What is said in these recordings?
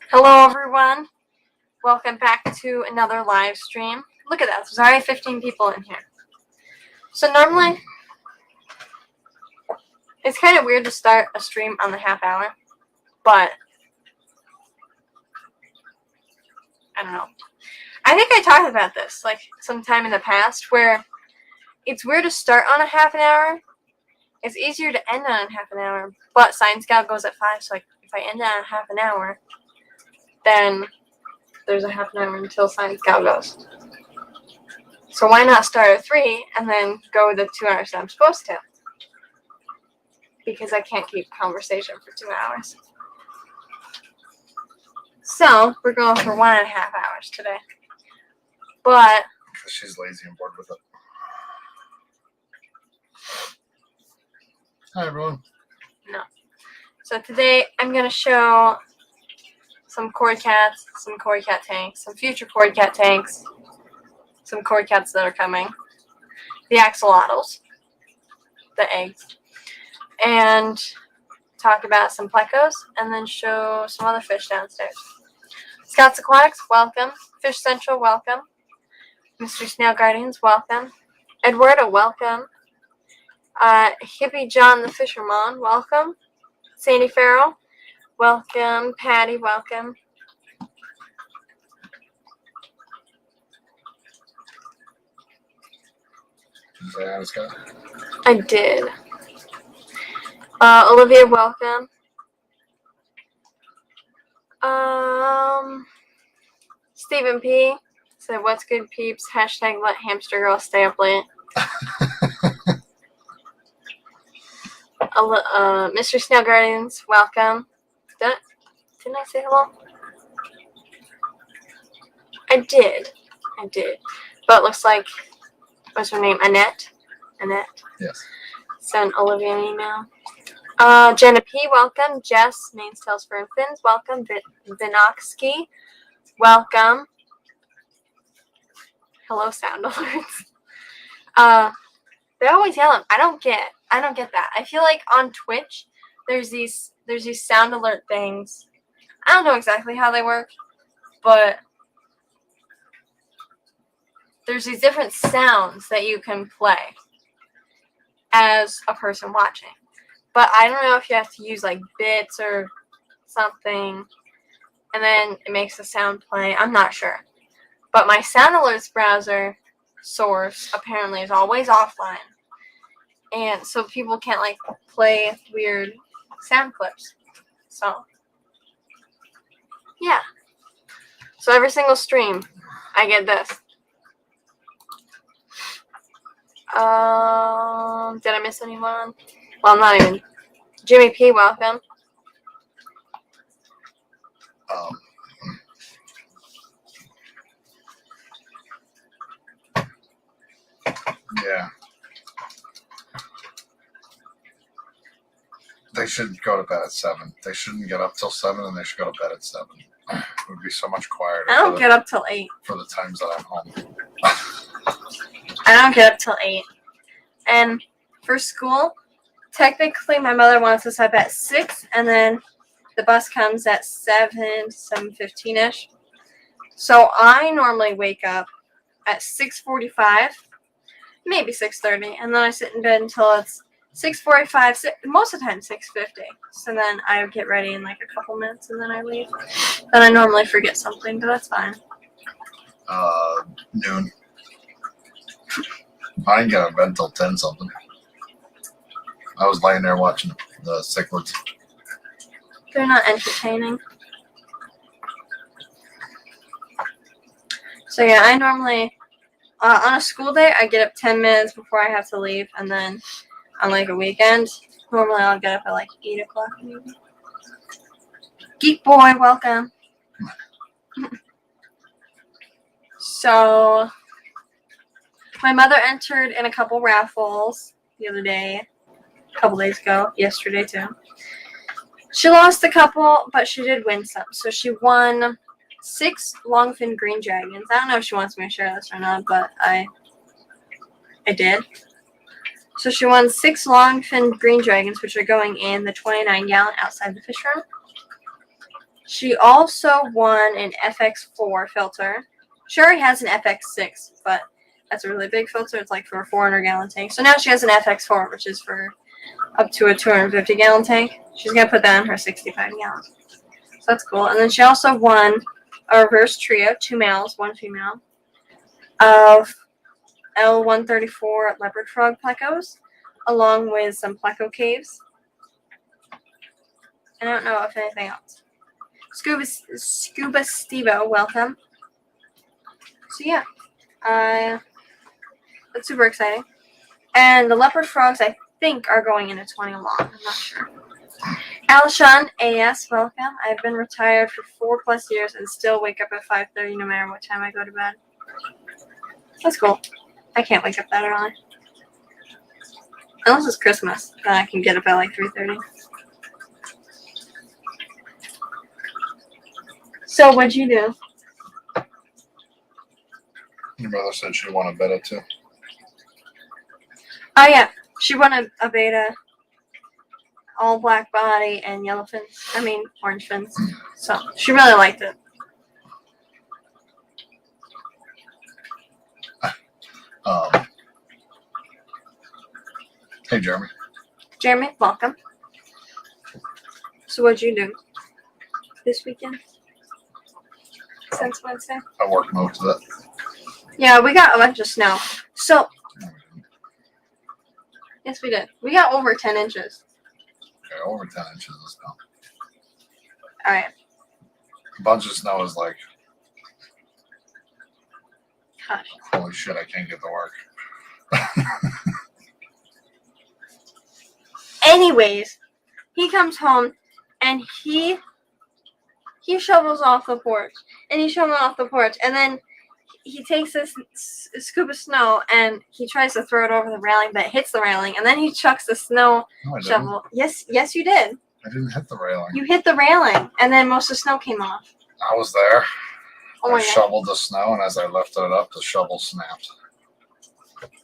Hello everyone, welcome back to another live stream. Look at that, there's already 15 people in here. So normally, it's kind of weird to start a stream on the half hour, but I don't know. I think I talked about this like sometime in the past where it's weird to start on a half an hour. It's easier to end on a half an hour, but Science Scout goes at 5, so if I end on a half an hour, then there's a half an hour until Science Scout goes. So why not start at 3 and then go the 2 hours that I'm supposed to? Because I can't keep conversation for 2 hours. So we're going for 1.5 hours today. But because she's lazy and bored with it. Hi everyone. No. So today I'm going to show some cord cats, some cord cat tanks, some future cord cat tanks, some cord cats that are coming, the axolotls, the eggs, and talk about some plecos, and then show some other fish downstairs. Scouts Aquatics, welcome. Fish Central, welcome. Mystery Snail Guardians, welcome. Eduardo, welcome. Hippie John the Fisherman, welcome. Sandy Farrell, welcome. Patty, welcome. Did you say hi to Scott? I did. Olivia, welcome. Stephen P. said, "What's good, peeps? Hashtag let hamster girl stay up late." Mystery Snail Guardians, welcome. Didn't I say hello? I did. But it looks like, what's her name? Annette? Yes. Send Olivia an email. Jenna P, welcome. Jess, Mains, Tails, Fur, and Fins, welcome. Vinoxky, welcome. Hello, sound alerts. They always yell them. I don't get that. I feel like on Twitch, there's these sound alert things. I don't know exactly how they work, but there's these different sounds that you can play as a person watching. But I don't know if you have to use like bits or something, and then it makes the sound play. I'm not sure. But my sound alerts browser source apparently is always offline. And so people can't like play weird sound clips. So yeah. So every single stream I get this. Did I miss anyone? Well, I'm not even. Jimmy P, welcome. Yeah. They should go to bed at 7. They shouldn't get up till 7, and they should go to bed at 7. It would be so much quieter. I don't get up till 8. For the times that I'm home. I don't get up till 8. And for school, technically my mother wants us up at 6, and then the bus comes at 7:15ish. So I normally wake up at 6:45, maybe 6:30, and then I sit in bed until it's 6:45, most of the time 6:50. So then I get ready in like a couple minutes, and then I leave. Then I normally forget something, but that's fine. Noon. I didn't get out of bed until 10 something. I was laying there watching the cichlids. They're not entertaining. So yeah, I normally, on a school day, I get up 10 minutes before I have to leave, and then on like a weekend, normally I'll get up at like 8 o'clock maybe. Geek Boy, welcome. So my mother entered in a couple raffles the other day, a couple days ago, yesterday too. She lost a couple, but she did win some. So she won 6 longfin green dragons. I don't know if she wants me to share this or not, but I did. So she won 6 long-finned green dragons, which are going in the 29-gallon outside the fish room. She also won an FX4 filter. She already has an FX6, but that's a really big filter. It's like for a 400-gallon tank. So now she has an FX4, which is for up to a 250-gallon tank. She's going to put that in her 65-gallon. So that's cool. And then she also won a reverse trio, 2 males, 1 female, of L134 leopard frog plecos, along with some pleco caves. I don't know if anything else. Scuba Stevo, welcome. So yeah, that's super exciting. And the leopard frogs, I think, are going into 20 long. I'm not sure. Alshon AS, welcome. I've been retired for 4+ years and still wake up at 5:30 no matter what time I go to bed. That's cool. I can't wake up that early. Unless it's Christmas, then I can get up at like 3:30. So what'd you do? Your brother said she won a beta too. Oh yeah, she won a beta, all black body and yellow fins. I mean orange fins. So she really liked it. Hey, Jeremy. Jeremy, welcome. So what'd you do this weekend? Since Wednesday? I worked most of it. Yeah, we got a bunch of snow. So yes, we did. We got over 10 inches. Okay, over 10 inches of snow. All right. A bunch of snow is like, Gosh. holy shit, I can't get to work. Anyways, he comes home and he shovels off the porch, and he's shoveling off the porch, and then he takes this scoop of snow and he tries to throw it over the railing, but it hits the railing, and then he chucks the snow shovel. Yes, you did. I didn't hit the railing. You hit the railing, and then most of the snow came off. I was there. Oh my I God. shoveled the snow, and as I lifted it up, the shovel snapped.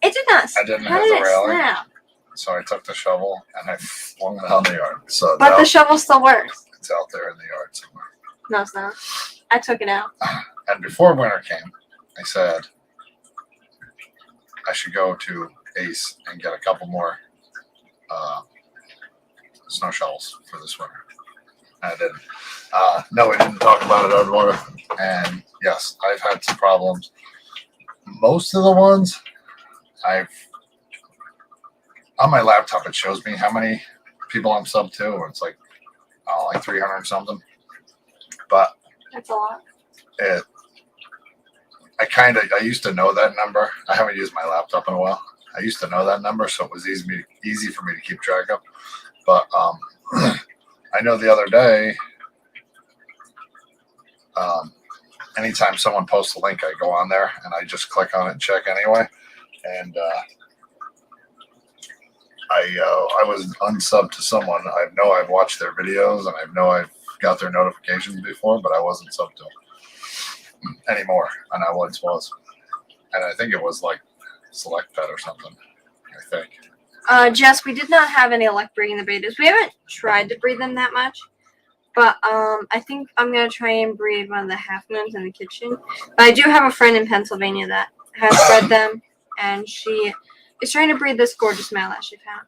It did not. I didn't How hit did the it railing. snap? So I took the shovel and I flung it out in the yard. So But now the shovel still works. it's out there in the yard somewhere. No, it's not. I took it out. And before winter came, I said I should go to Ace and get a couple more snow shovels for this winter. And I didn't. No, we didn't talk about it on water. And yes, I've had some problems. Most of the ones on my laptop, it shows me how many people I'm sub to, or it's like 300 something. But That's a lot. I used to know that number. I haven't used my laptop in a while. I used to know that number, so it was easy for me to keep track of. But I know the other day, anytime someone posts a link, I go on there and I just click on it and check anyway. And I was unsubbed to someone. I know I've watched their videos and I know I've got their notifications before, but I wasn't subbed to them anymore, and I once was. And I think it was like Select Pet or something, I think. Jess, we did not have any luck breeding the betas. We haven't tried to breed them that much, but I think I'm gonna try and breed one of the half moons in the kitchen. But I do have a friend in Pennsylvania that has bred them, and she is trying to breed this gorgeous male that she found.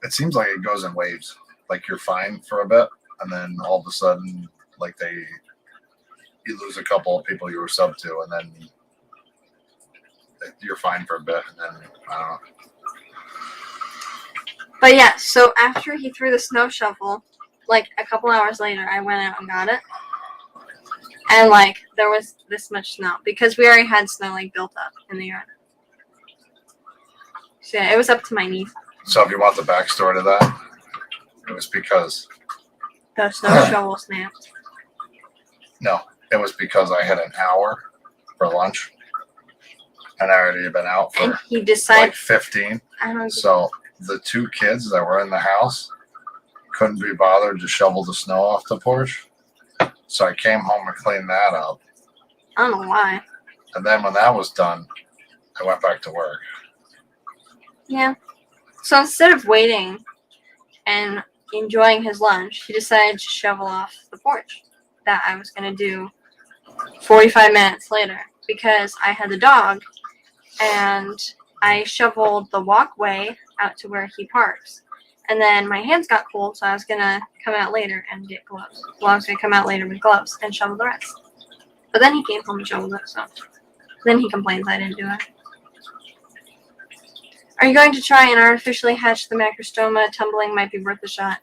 It seems like it goes in waves. Like you're fine for a bit, and then all of a sudden, like you lose a couple of people you were sub to, and then you're fine for a bit, and then I don't know. But yeah, so after he threw the snow shovel, like a couple hours later, I went out and got it. And like there was this much snow because we already had snow like built up in the yard. So yeah, it was up to my knees. So if you want the backstory to that, it was because The snow shovel snapped. no, it was because I had an hour for lunch, and I already had been out And for he decided like 15. I don't So the 2 kids that were in the house couldn't be bothered to shovel the snow off the porch. So I came home and cleaned that up. know why. And then when that was done, I went back to work. Yeah. So instead of waiting and enjoying his lunch, he decided to shovel off the porch that I was going to do 45 minutes later because I had the dog and I shoveled the walkway out to where he parks. And then my hands got cold, so I was going to come out later and get gloves. Well, I was going to come out later with gloves and shovel the rest. But then he came home and shoveled it, so then he complains I didn't do it. Are you going to try and artificially hatch the macrostoma? Tumbling might be worth a shot.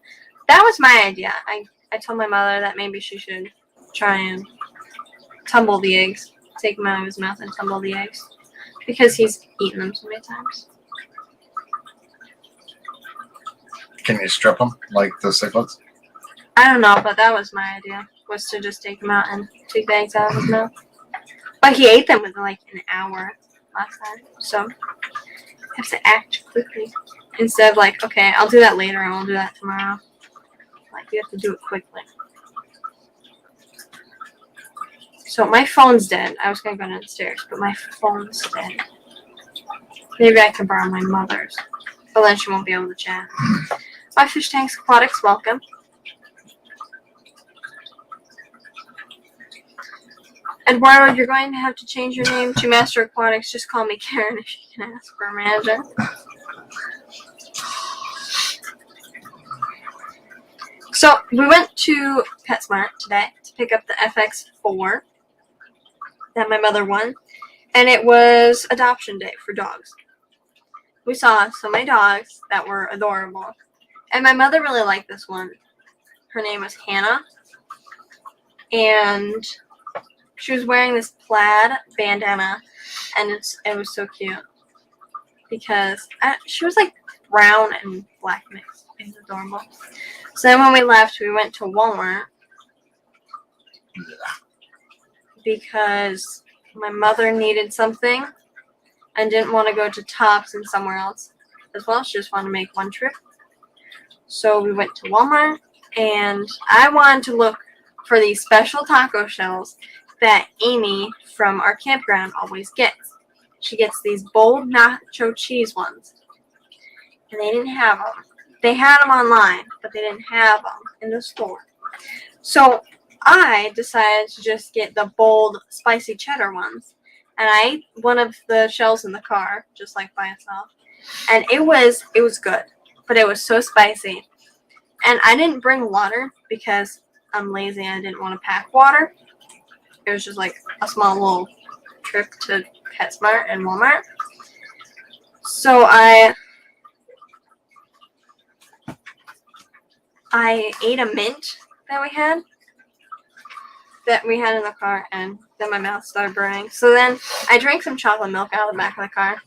That was my idea. I told my mother that maybe she should try and tumble the eggs. Take them out of his mouth and tumble the eggs. Because he's eaten them so many times. Can you strip them like the cichlids? I don't know, but that was my idea. Was to just take them out and take the eggs out of his mouth. But he ate them within like an hour last time. So have to act quickly instead of like, okay, I'll do that later and I'll do that tomorrow. Like, you have to do it quickly. So my phone's dead. I was gonna go downstairs, but my phone's dead. Maybe I could borrow my mother's, but then she won't be able to chat. Bye, Fish Tanks Aquatics, welcome. Eduardo, you're going to have to change your name to Master Aquatics. Just call me Karen if you can ask for a manager. So, we went to PetSmart today to pick up the FX4 that my mother won, and it was adoption day for dogs. We saw so many dogs that were adorable, and my mother really liked this one. Her name was Hannah, and she was wearing this plaid bandana, and it was so cute because she was like brown and black mixed. It was adorable. So then when we left, we went to Walmart because my mother needed something and didn't want to go to Tops and somewhere else as well. She just wanted to make one trip. So we went to Walmart, and I wanted to look for these special taco shells that Amy from our campground always gets. She gets these bold nacho cheese ones, and they didn't have them. They had them online, but they didn't have them in the store. So I decided to just get the bold spicy cheddar ones, and I ate one of the shells in the car, just like by itself, and it was good, but it was so spicy. And I didn't bring water because I'm lazy and I didn't want to pack water. It was just like a small little trip to PetSmart and Walmart. So I ate a mint that we had in the car, and then my mouth started burning. So then I drank some chocolate milk out of the back of the car.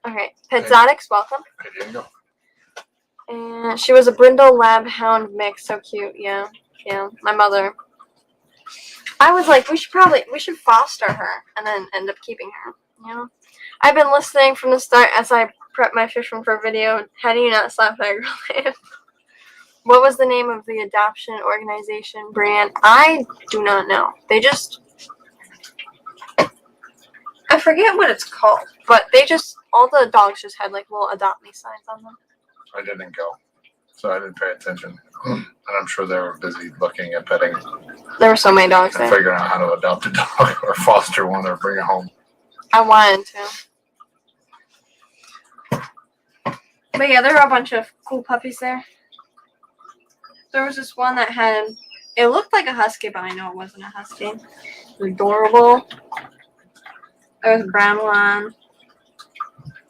Okay, Petzotics, welcome. There you go. And she was a brindle lab hound mix. So cute. Yeah. My mother. I was like, we should foster her and then end up keeping her. You know. I've been listening from the start as I prep my fish room for a video. How do you not slap that girl? What was the name of the adoption organization brand? I do not know. I forget what it's called, but all the dogs just had like little adopt me signs on them. I didn't go, so I didn't pay attention. And I'm sure they were busy looking at petting. There were so many dogs and there. figuring out how to adopt a dog or foster one or bring it home. I wanted to. But yeah, there were a bunch of cool puppies there. There was this one that it looked like a husky, but I know it wasn't a husky. It was adorable. There was a brown one.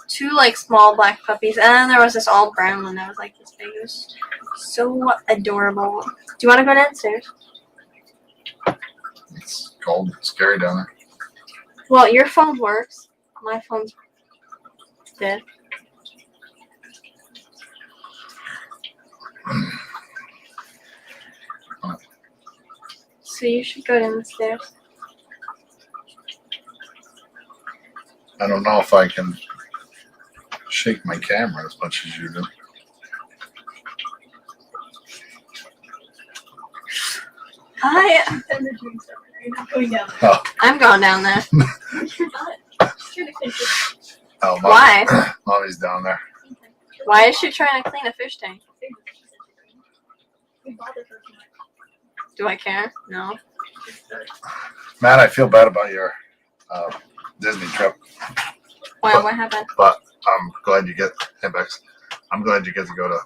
2 like small black puppies, and then there was this all brown one that was like this big. It was so adorable. Do you want to go downstairs? It's cold and scary down there. Well, your phone works. My phone's dead. So you should go downstairs. I don't know if I can shake my camera as much as you do. Hi. You're not going down there. Oh. I'm going down there. You're not. Just trying to finish it. Oh, Why? Mommy's down there. Why is she trying to clean a fish tank? Do I care? No. Matt, I feel bad about your Disney trip, Why? What happened? but I'm glad you get I'm glad you get to go to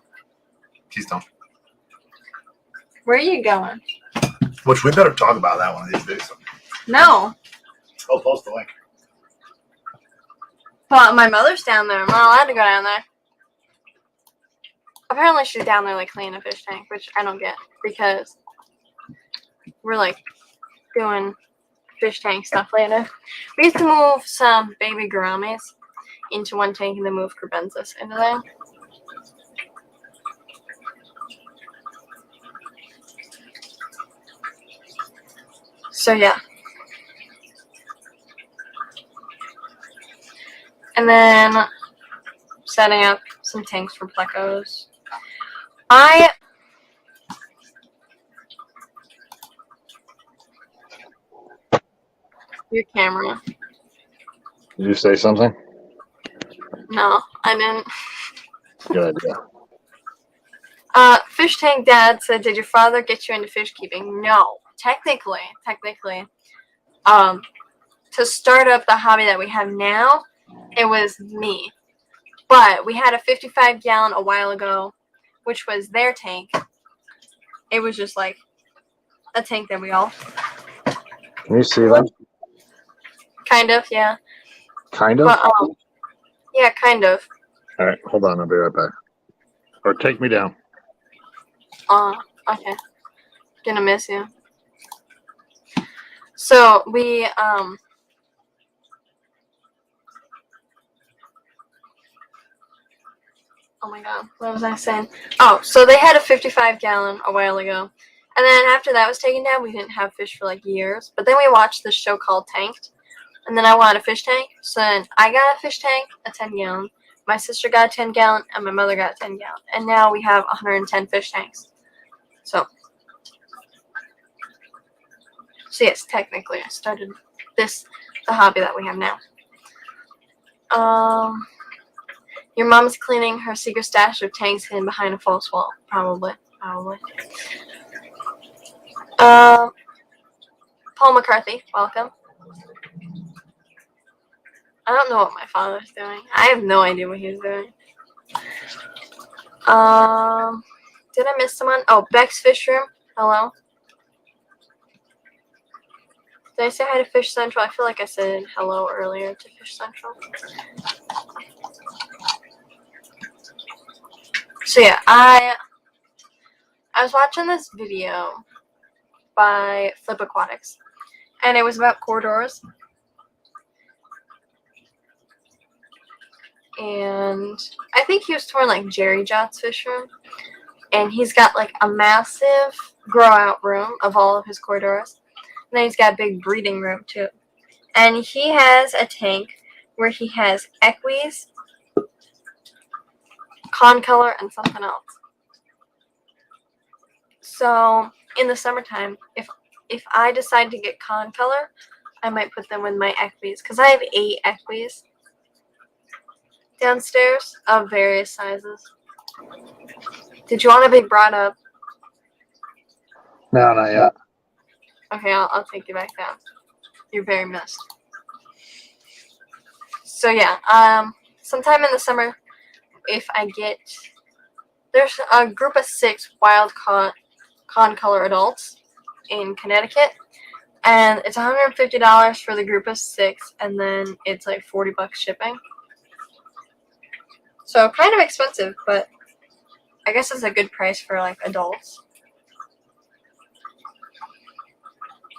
Keystone. Where are you going? Which we better talk about that one of these days. No. I'll post the link. But my mother's down there. I'm not allowed to go down there. Apparently she's down there like cleaning a fish tank, which I don't get because we're like doing fish tank stuff later. We used to move some baby gouramis into one tank and then move crebensis into there. So yeah. And then setting up some tanks for Plecos. Your camera. Did you say something? No, I didn't. Good idea. Fish tank dad said, did your father get you into fish keeping? No. Technically, to start up the hobby that we have now, it was me. But we had a 55-gallon a while ago, which was their tank. It was just like a tank that we all... Can you see them? Kind of, yeah. Kind of? But, yeah, kind of. All right, hold on. I'll be right back. Or take me down. Okay. Gonna miss you. So, we, oh my god, what was I saying? Oh, so they had a 55-gallon a while ago. And then after that was taken down, we didn't have fish for like years. But then we watched this show called Tanked. And then I wanted a fish tank. So then I got a fish tank, a 10-gallon. My sister got a 10-gallon, and my mother got a 10-gallon. And now we have 110 fish tanks. So yes, technically I started the hobby that we have now. Your mom's cleaning her secret stash of tanks hidden behind a false wall. Probably. Paul McCarthy, welcome. I don't know what my father's doing. I have no idea what he's doing. Did I miss someone? Oh, Beck's Fish Room. Hello. Did I say hi to Fish Central? I feel like I said hello earlier to Fish Central. So yeah, I was watching this video by Flip Aquatics, and it was about corydoras. And I think he was touring like Jerry Jott's fish room, and he's got like a massive grow out room of all of his corydoras. And then he's got a big breeding room too. And he has a tank where he has equis, concolor, and something else. So in the summertime, if I decide to get concolor, I might put them with my equis, because I have 8 equis downstairs of various sizes. Did you want to be brought up? No, not yet. Okay, I'll take you back down. You're very missed. So yeah, sometime in the summer, if I get, there's a group of 6 wild caught concolor adults in Connecticut, and it's $150 for the group of 6, and then it's like $40 shipping. So kind of expensive, but I guess it's a good price for like adults.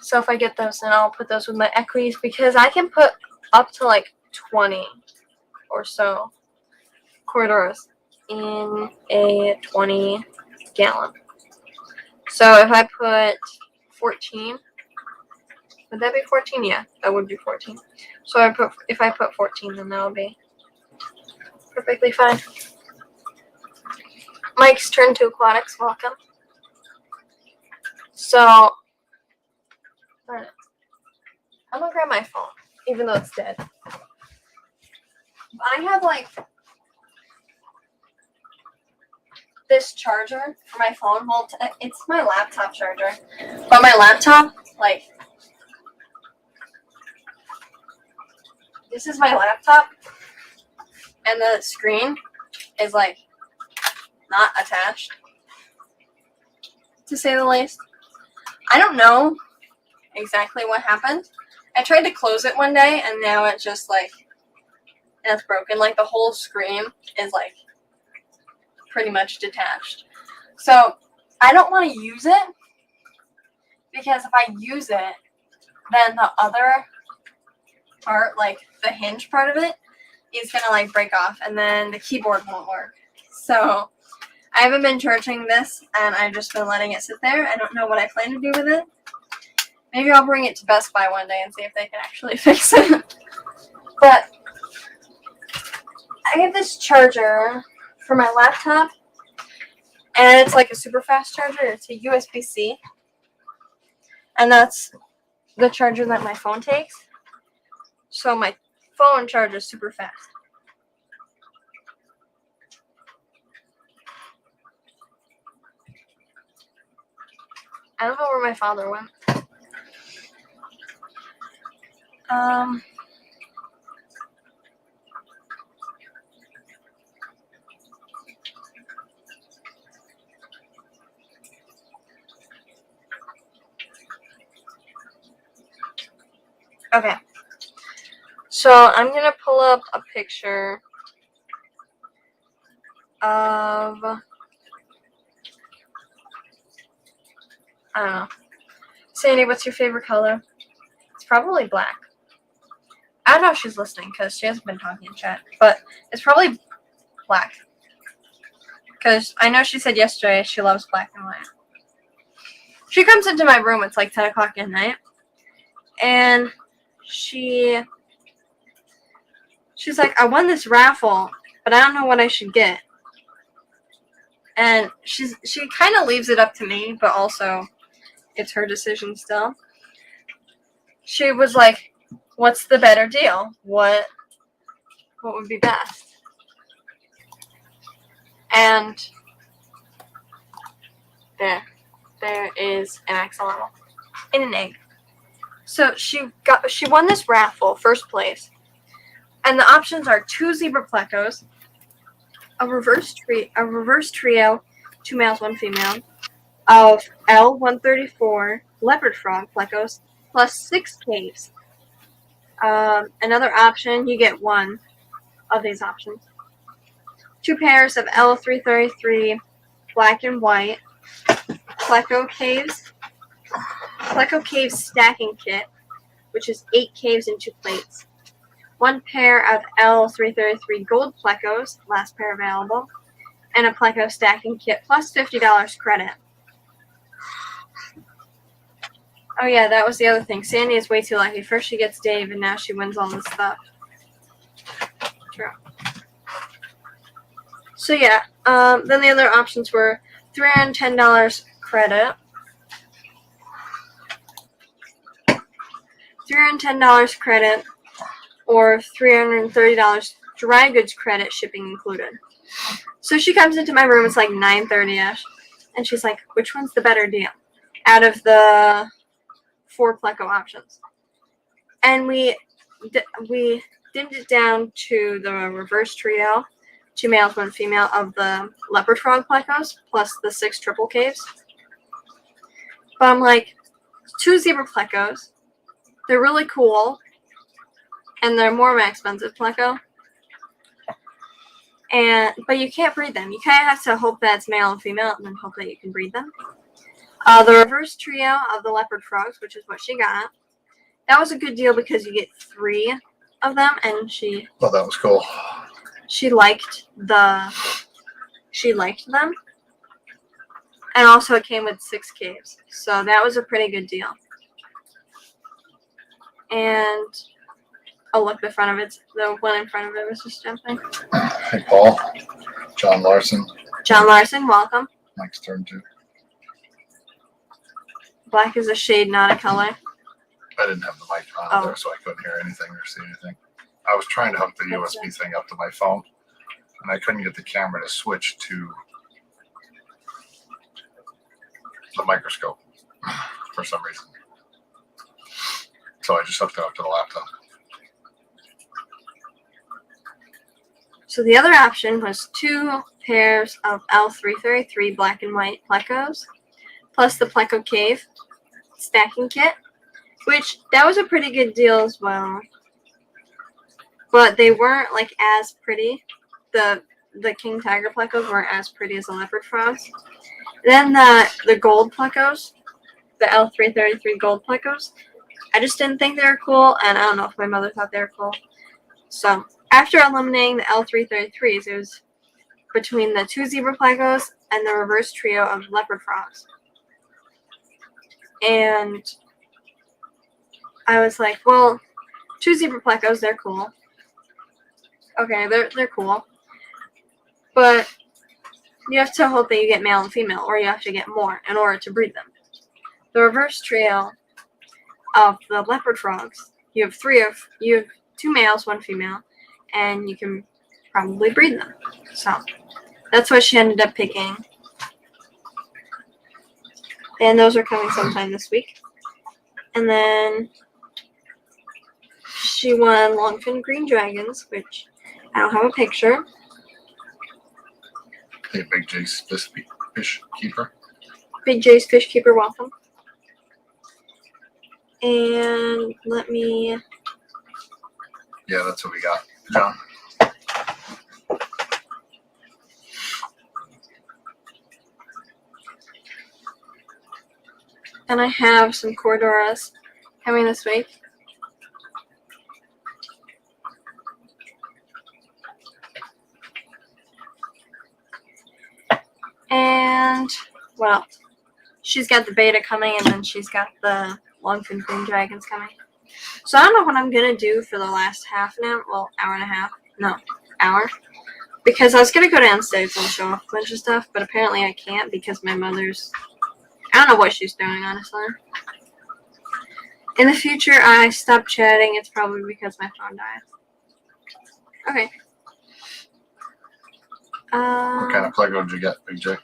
So if I get those, then I'll put those with my equities, because I can put up to like 20 or so corydoras in a 20-gallon. So if I put 14, would that be 14? Yeah, that would be 14. So if I put 14, then that'll be perfectly fine. Mike's Turn to Aquatics, welcome. So I'm gonna grab my phone, even though it's dead. I have like this charger for my phone. Well, it's my laptop charger, but my laptop, like, this is my laptop, and the screen is like not attached, to say the least. I don't know exactly what happened. I tried to close it one day, and now it's just like, it's broken. Like, the whole screen is like pretty much detached. So I don't want to use it, because if I use it, then the other part, like the hinge part of it, is gonna like break off, and then the keyboard won't work. So I haven't been charging this, and I've just been letting it sit there. I don't know what I plan to do with it. Maybe I'll bring it to Best Buy one day and see if they can actually fix it. But I have this charger for my laptop, and it's like a super fast charger. It's a USB-C, and that's the charger that my phone takes. So my phone charges super fast. I don't know where my father went. Okay. So I'm gonna pull up a picture of, I don't know. Sandy, what's your favorite color? It's probably black. I don't know if she's listening because she hasn't been talking in chat, but it's probably black. Because I know she said yesterday she loves black and white. She comes into my room, it's like 10 o'clock at night, and she's like, I won this raffle, but I don't know what I should get. And she kind of leaves it up to me, but also it's her decision still. She was like, what's the better deal? What would be best? And there is an axolotl in an egg. So she won this raffle, first place. And the options are 2 zebra plecos, a reverse trio, 2 males, 1 female, of L134 leopard frog plecos, plus 6 caves. Another option, you get 1 of these options. 2 pairs of L333 black and white Pleco caves stacking kit, which is 8 caves and 2 plates. 1 pair of L333 gold Plecos, last pair available, and a Pleco stacking kit plus $50 credit. Oh yeah, that was the other thing. Sandy is way too lucky. First she gets Dave, and now she wins all this stuff. True. So yeah, then the other options were $310 credit, $310 credit, or $330 dry goods credit, shipping included. So she comes into my room, it's like 9:30ish, and she's like, which one's the better deal out of the 4 Pleco options? And we dimmed it down to the reverse trio, 2 males, 1 female, of the leopard frog Plecos, plus the 6 triple caves. But I'm like, 2 zebra Plecos, they're really cool, and they're more expensive Pleco. But you can't breed them. You kind of have to hope that it's male and female, and then hope that you can breed them. The reverse trio of the leopard frogs, which is what she got, that was a good deal because you get 3 of them, and Well, that was cool. She liked them, and also it came with 6 caves, so that was a pretty good deal. And oh look, the one in front of it was just jumping. Hey, Paul. John Larson. John Larson, welcome. Mike's turn too. Black is a shade, not a color. I didn't have the mic on there, so I couldn't hear anything or see anything. I was trying to hook the That's USB thing up to my phone, and I couldn't get the camera to switch to the microscope for some reason. So I just hooked it up to the laptop. So the other option was 2 pairs of L333 black and white Plecos, plus the Pleco Cave stacking kit, which that was a pretty good deal as well. But they weren't like as pretty. The King Tiger Plecos weren't as pretty as the leopard frogs. Then the gold Plecos, the L333 gold Plecos, I just didn't think they were cool, and I don't know if my mother thought they were cool. So after eliminating the L333s, it was between the 2 zebra Plecos and the reverse trio of leopard frogs. And I was like, well, 2 zebra Plecos, they're cool. Okay, they're cool. But you have to hope that you get male and female, or you have to get more in order to breed them. The reverse trio of the leopard frogs, you have 2 males, 1 female, and you can probably breed them. So that's what she ended up picking. And those are coming sometime this week. And then she won longfin green dragons, which I don't have a picture. Hey, Big J's fish keeper. Big J's Fish Keeper, welcome. And let me... Yeah, that's what we got, John. And I have some corydoras coming this week. And what else? She's got the beta coming, and then she's got the longfin green dragons coming. So I don't know what I'm going to do for the last half an hour. Well, hour and a half. No, hour. Because I was going to go downstairs and show off a bunch of stuff, but apparently I can't because my mother's... I don't know what she's doing, honestly. In the future, I stopped chatting. It's probably because my phone died. Okay. What kind of Plego did you get, Big J?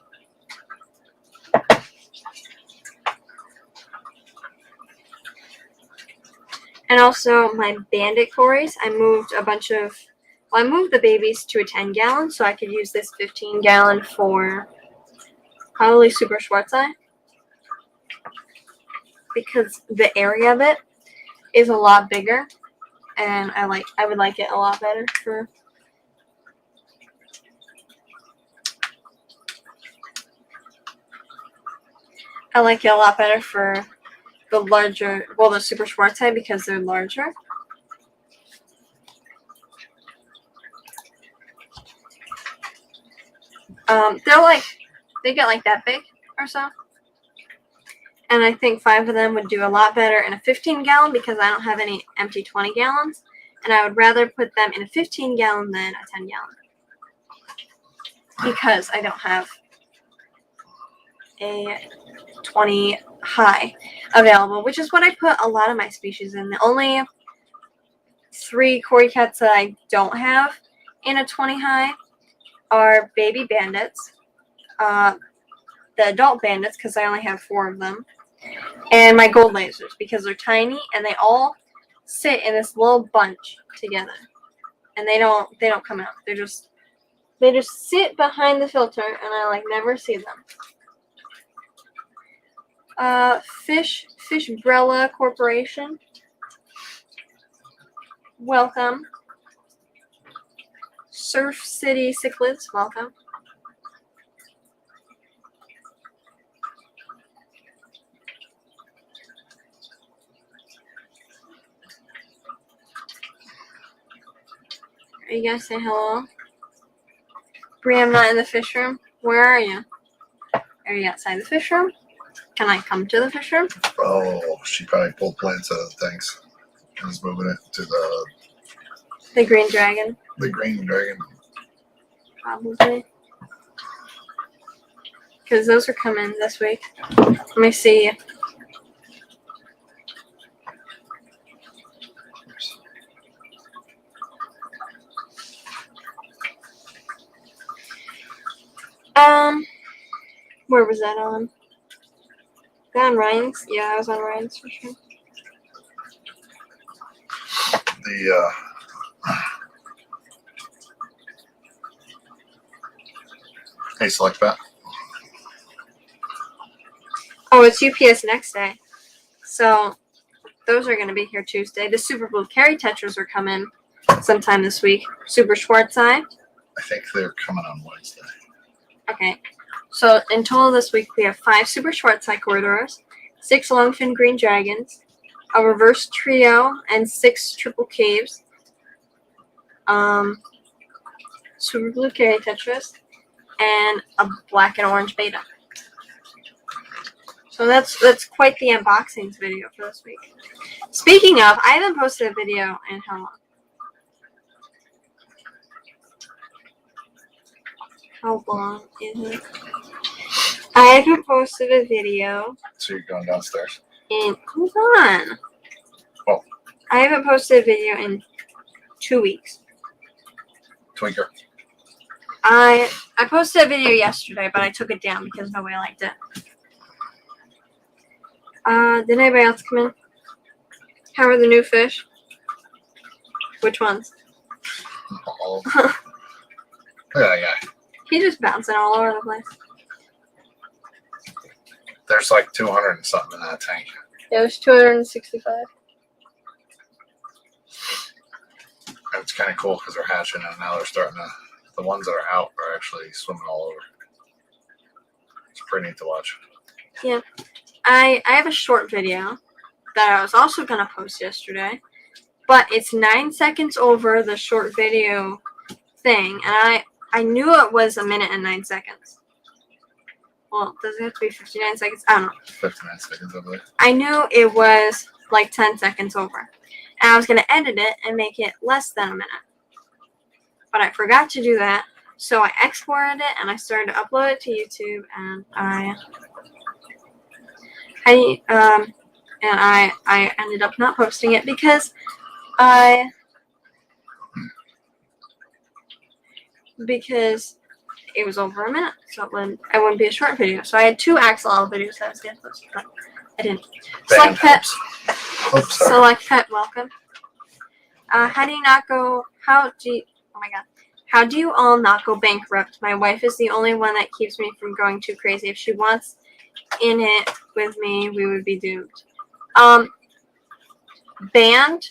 And also my bandit cories. I moved a bunch of... Well, I moved the babies to a 10-gallon, so I could use this 15-gallon for probably Super Schwarzei. Because the area of it is a lot bigger, and I would like it a lot better for... I like it a lot better for the larger, well, the Super Schwarzei because they're larger. They get like that big or so. And I think 5 of them would do a lot better in a 15-gallon because I don't have any empty 20 gallons. And I would rather put them in a 15-gallon than a 10-gallon. Because I don't have a 20 high available, which is what I put a lot of my species in. The only 3 cory cats that I don't have in a 20 high are baby bandits, the adult bandits because I only have 4 of them, and my gold lasers because they're tiny and they all sit in this little bunch together, and they don't come out. They just sit behind the filter, and I never see them. Fishbrella Corporation, welcome. Surf City Cichlids, welcome. Are you guys saying hello? Bree, I'm not in the fish room. Where are you? Are you outside the fish room? Can I come to the fish room? Oh, she probably pulled plants out of the things and was moving it to The green dragon. the green dragon. Probably. Because those are coming this week. Let me see. Where was that on? That on Ryan's? Yeah, I was on Ryan's for sure. The hey, select that. Oh, it's UPS next day. So those are going to be here Tuesday. The Super Blue Carry Tetras are coming sometime this week. Super Schwartz Eye. I think they're coming on Wednesday. Okay. So in total this week we have 5 Super Schwartz Eye corydoras, 6 Longfin Green Dragons, a reverse trio, and 6 triple caves. Super Blue Carry Tetras, and a black and orange beta. So that's quite the unboxings video for this week. Speaking of, I haven't posted a video in how long? How long is it? I haven't posted a video So you're going downstairs. hold on. Oh. I haven't posted a video in 2 weeks. Twinker. I posted a video yesterday, but I took it down because nobody liked it. Did anybody else come in? How are the new fish? Which ones? All of them. Look at that guy. He's just bouncing all over the place. There's like 200 and something in that tank. It was 265. And it's kind of cool because they're hatching and now they're starting to. The ones that are out are actually swimming all over. It's pretty neat to watch. Yeah. I have a short video that I was also going to post yesterday, but it's 9 seconds over the short video thing, and I knew it was 1 minute and 9 seconds. Well, does it have to be 59 seconds? I don't know. 59 seconds, I believe. I knew it was like 10 seconds over, and I was going to edit it and make it less than 1 minute. But I forgot to do that, so I exported it and I started to upload it to YouTube, and I ended up not posting it because it was over 1 minute, so it wouldn't be a short video. So I had 2 axolotl videos that I was going to post, but I didn't. Select Pet. Oops, Select Pet, welcome. How do you not go? Oh my god. How do you all not go bankrupt? My wife is the only one that keeps me from going too crazy. If she wants in it with me, we would be doomed. Band.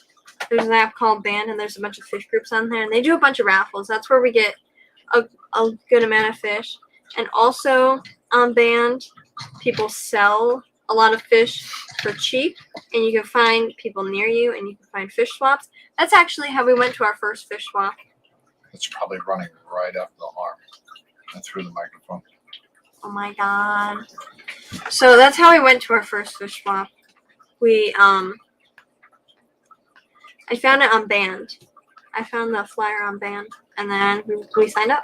There's an app called Band, and there's a bunch of fish groups on there, and they do a bunch of raffles. That's where we get a good amount of fish. And also on Band, people sell a lot of fish for cheap, and you can find people near you, and you can find fish swaps. That's actually how we went to our first fish swap. it's probably running right up the arm and through the microphone. Oh my god. So that's how we went to our first fish swap. I found it on Band. I found the flyer on Band, and then we signed up.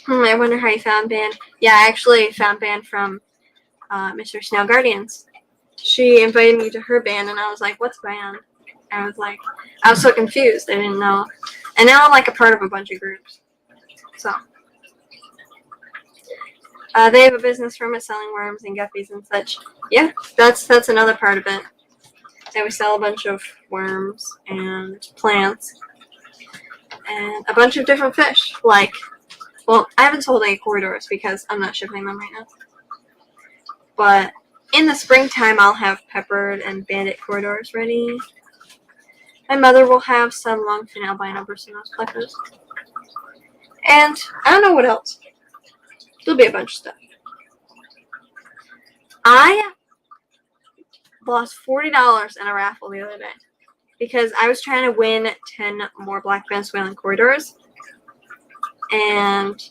I wonder how you found Band. Yeah, I actually found Band from Mr. Snail Guardians. She invited me to her band, and I was like, what's Band? I was so confused. I didn't know. And now I'm like a part of a bunch of groups. So they have a business from it selling worms and guppies and such. Yeah, that's another part of it. That we sell a bunch of worms and plants and a bunch of different fish. Like, well, I haven't sold any corydoras because I'm not shipping them right now. But in the springtime, I'll have peppered and bandit corydoras ready. My mother will have some longfin albino Bursinos Plecos. And I don't know what else. There'll be a bunch of stuff. I lost $40 in a raffle the other day because I was trying to win 10 more black Venezuelan corydoras, and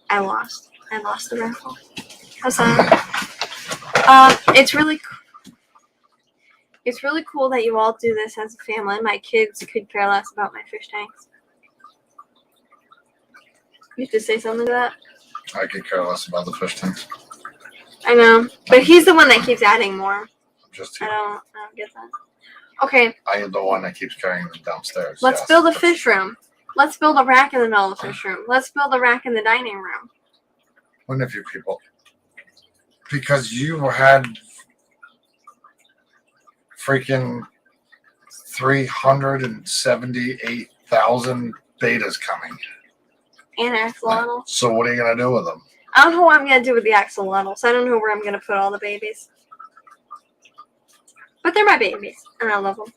I lost. I lost the raffle. How sad. It's really cool that you all do this as a family. My kids could care less about my fish tanks. You have to say something to that? I could care less about the fish tanks. I know, but he's the one that keeps adding more. Just I here. don't get that. Okay, I am the one that keeps carrying them downstairs. let's yes, build a but fish room. Let's build a rack in the middle of the fish room. Let's build a rack in the dining room. Wouldn't a few people? Because you had freaking 378,000 betas coming. And axolotl. So what are you gonna do with them? I don't know what I'm gonna do with the axolotls. I don't know where I'm gonna put all the babies. But they're my babies, and I love them.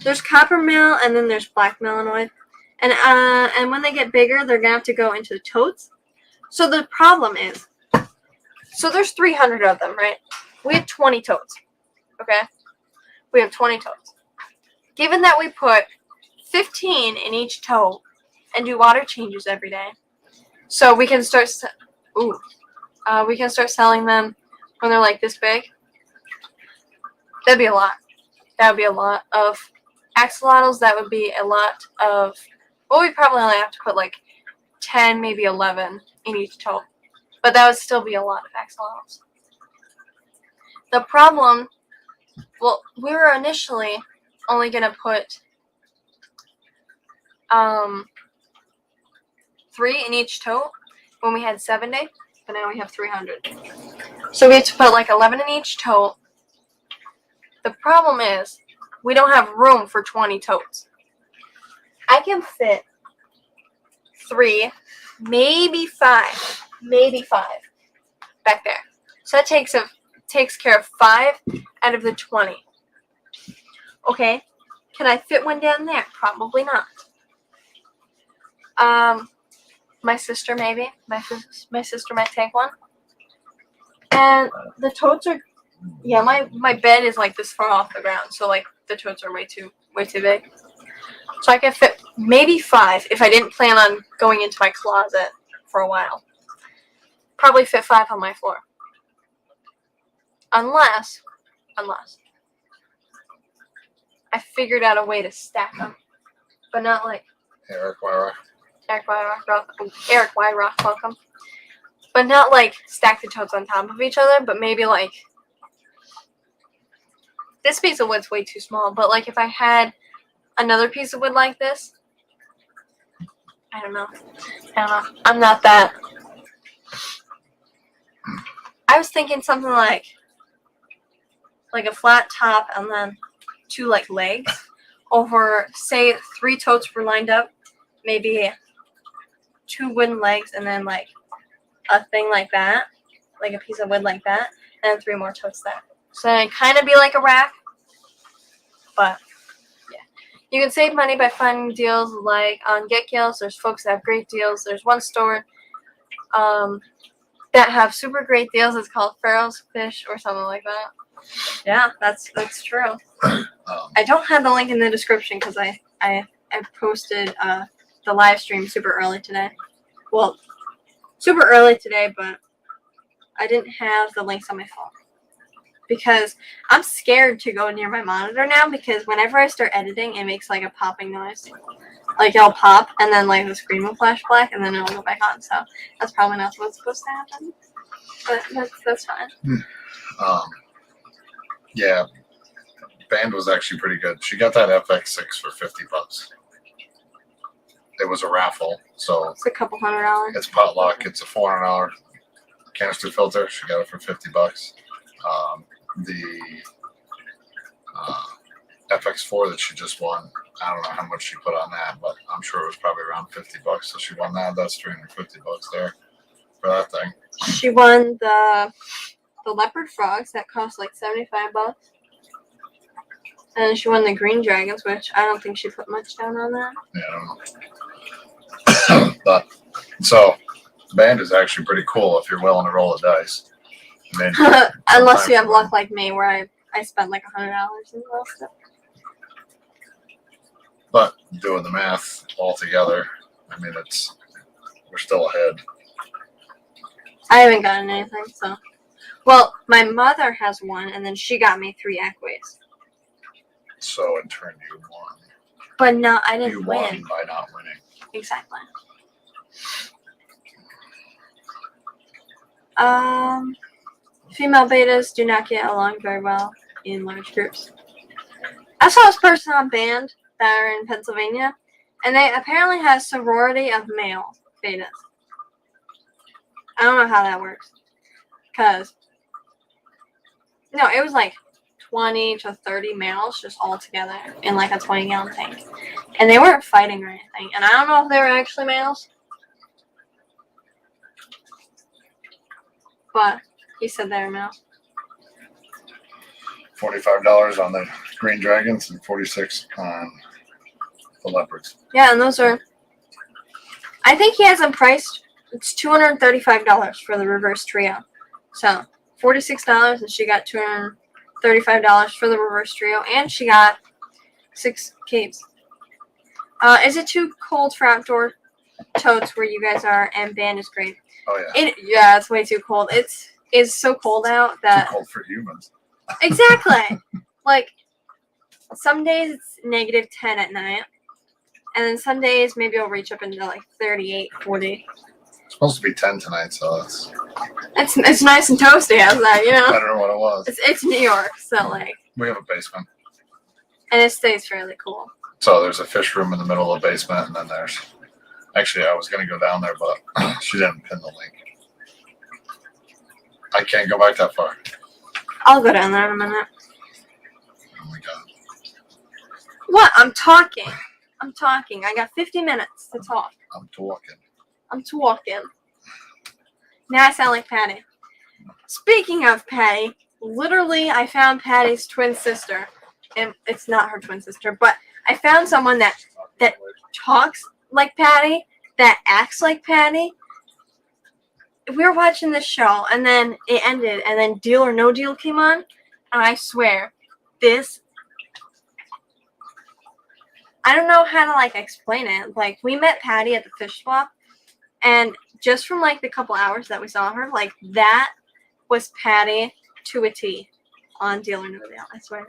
There's coppermill, and then there's black melanoid. And when they get bigger, they're gonna have to go into the totes. So the problem is, so there's 300 of them, right? We have 20 totes. Okay? We have 20 totes. Given that we put 15 in each tote and do water changes every day, so we can start selling them when they're like this big. That'd be a lot. That would be a lot of axolotls. That would be a lot of, well, we probably only have to put like 10, maybe 11 in each tote. But that would still be a lot of axolotls. The problem, well, we were initially only going to put 3 in each tote when we had 70, but now we have 300. So we have to put like 11 in each tote. The problem is we don't have room for 20 totes. I can fit 3, maybe 5 back there. So that takes care of 5 out of the 20. Okay, can I fit one down there? Probably not. My sister maybe. My sister might take one. And the totes are, yeah, my bed is like this far off the ground, so like the totes are way too big. So I could fit maybe 5 if I didn't plan on going into my closet for a while. Probably fit 5 on my floor. Unless I figured out a way to stack them, but not like Eric Wyrock, welcome. But not like stack the totes on top of each other, but maybe like this piece of wood's way too small. But like if I had another piece of wood like this, I don't know. I'm not that. I was thinking something like a flat top and then 2 like legs over, say 3 totes were lined up, maybe 2 wooden legs and then like a thing like that, like a piece of wood like that, and then 3 more totes there. So it kind of be like a rack, but yeah. You can save money by finding deals like on Get Gills. There's folks that have great deals. There's one store that have super great deals. It's called Farrell's Fish or something like that. Yeah, that's true. I don't have the link in the description because I posted the live stream super early today. Well, super early today, but I didn't have the links on my phone because I'm scared to go near my monitor now because whenever I start editing, it makes like a popping noise. Like it'll pop and then like the screen will flash black and then it'll go back on. So that's probably not what's supposed to happen. But that's fine. Yeah, band was actually pretty good. She got that FX6 for $50. It was a raffle, so It's a couple $100. it's potluck. It's a $400 canister filter. She got it for $50. The FX4 that she just won, I don't know how much she put on that, but I'm sure it was probably around $50. So she won that. That's $350 there for that thing. She won the leopard frogs that cost like $75. And she won the green dragons, which I don't think she put much down on that. Yeah, I don't know. But so the band is actually pretty cool if you're willing to roll the dice. I mean, unless you have luck like me, where I spent like $100 and lost it. But doing the math all together, I mean, we're still ahead. I haven't gotten anything, so. Well, my mother has one, and then she got me 3 equities. So in turn, you won. But no, I didn't You win. won by not winning. Exactly. Female betas do not get along very well in large groups. I saw this person on band that are in Pennsylvania, and they apparently have sorority of male betas. I don't know how that works. Because, no, it was like 20 to 30 males just all together in like a 20-gallon tank. And they weren't fighting or anything. And I don't know if they were actually males. But he said they were males. $45 on the green dragons and $46 on the leopards. Yeah, and those are... I think he has them priced. It's $235 for the reverse trio. So, $46 and she got $235 for the reverse trio. And she got 6 capes. Is it too cold for outdoor totes where you guys are? And band is great. Oh, yeah. Yeah, it's way too cold. It's so cold out that... Too cold for humans. Exactly. Like, some days it's negative 10 at night. And then some days maybe it'll reach up into like 38, 40. It's supposed to be 10 tonight, so it's nice and toasty outside, you know? better than what it was. It's New York, so like... We have a basement. And it stays fairly cool. So there's a fish room in the middle of the basement, and then there's... Actually, I was going to go down there, but she didn't pin the link. I can't go back that far. I'll go down there in a minute. Oh my god. What? I'm talking. I got 50 minutes to talk. I'm talking. I'm talking. Now I sound like Patty. Speaking of Patty, literally I found Patty's twin sister. And it's not her twin sister, but I found someone that talks like Patty, that acts like Patty. We were watching this show, and then it ended, and then Deal or No Deal came on, and I swear, I don't know how to, like, explain it. Like, we met Patty at the fish swap, and just from, like, the couple hours that we saw her, like, that was Patty to a T on Deal or No Deal, I swear.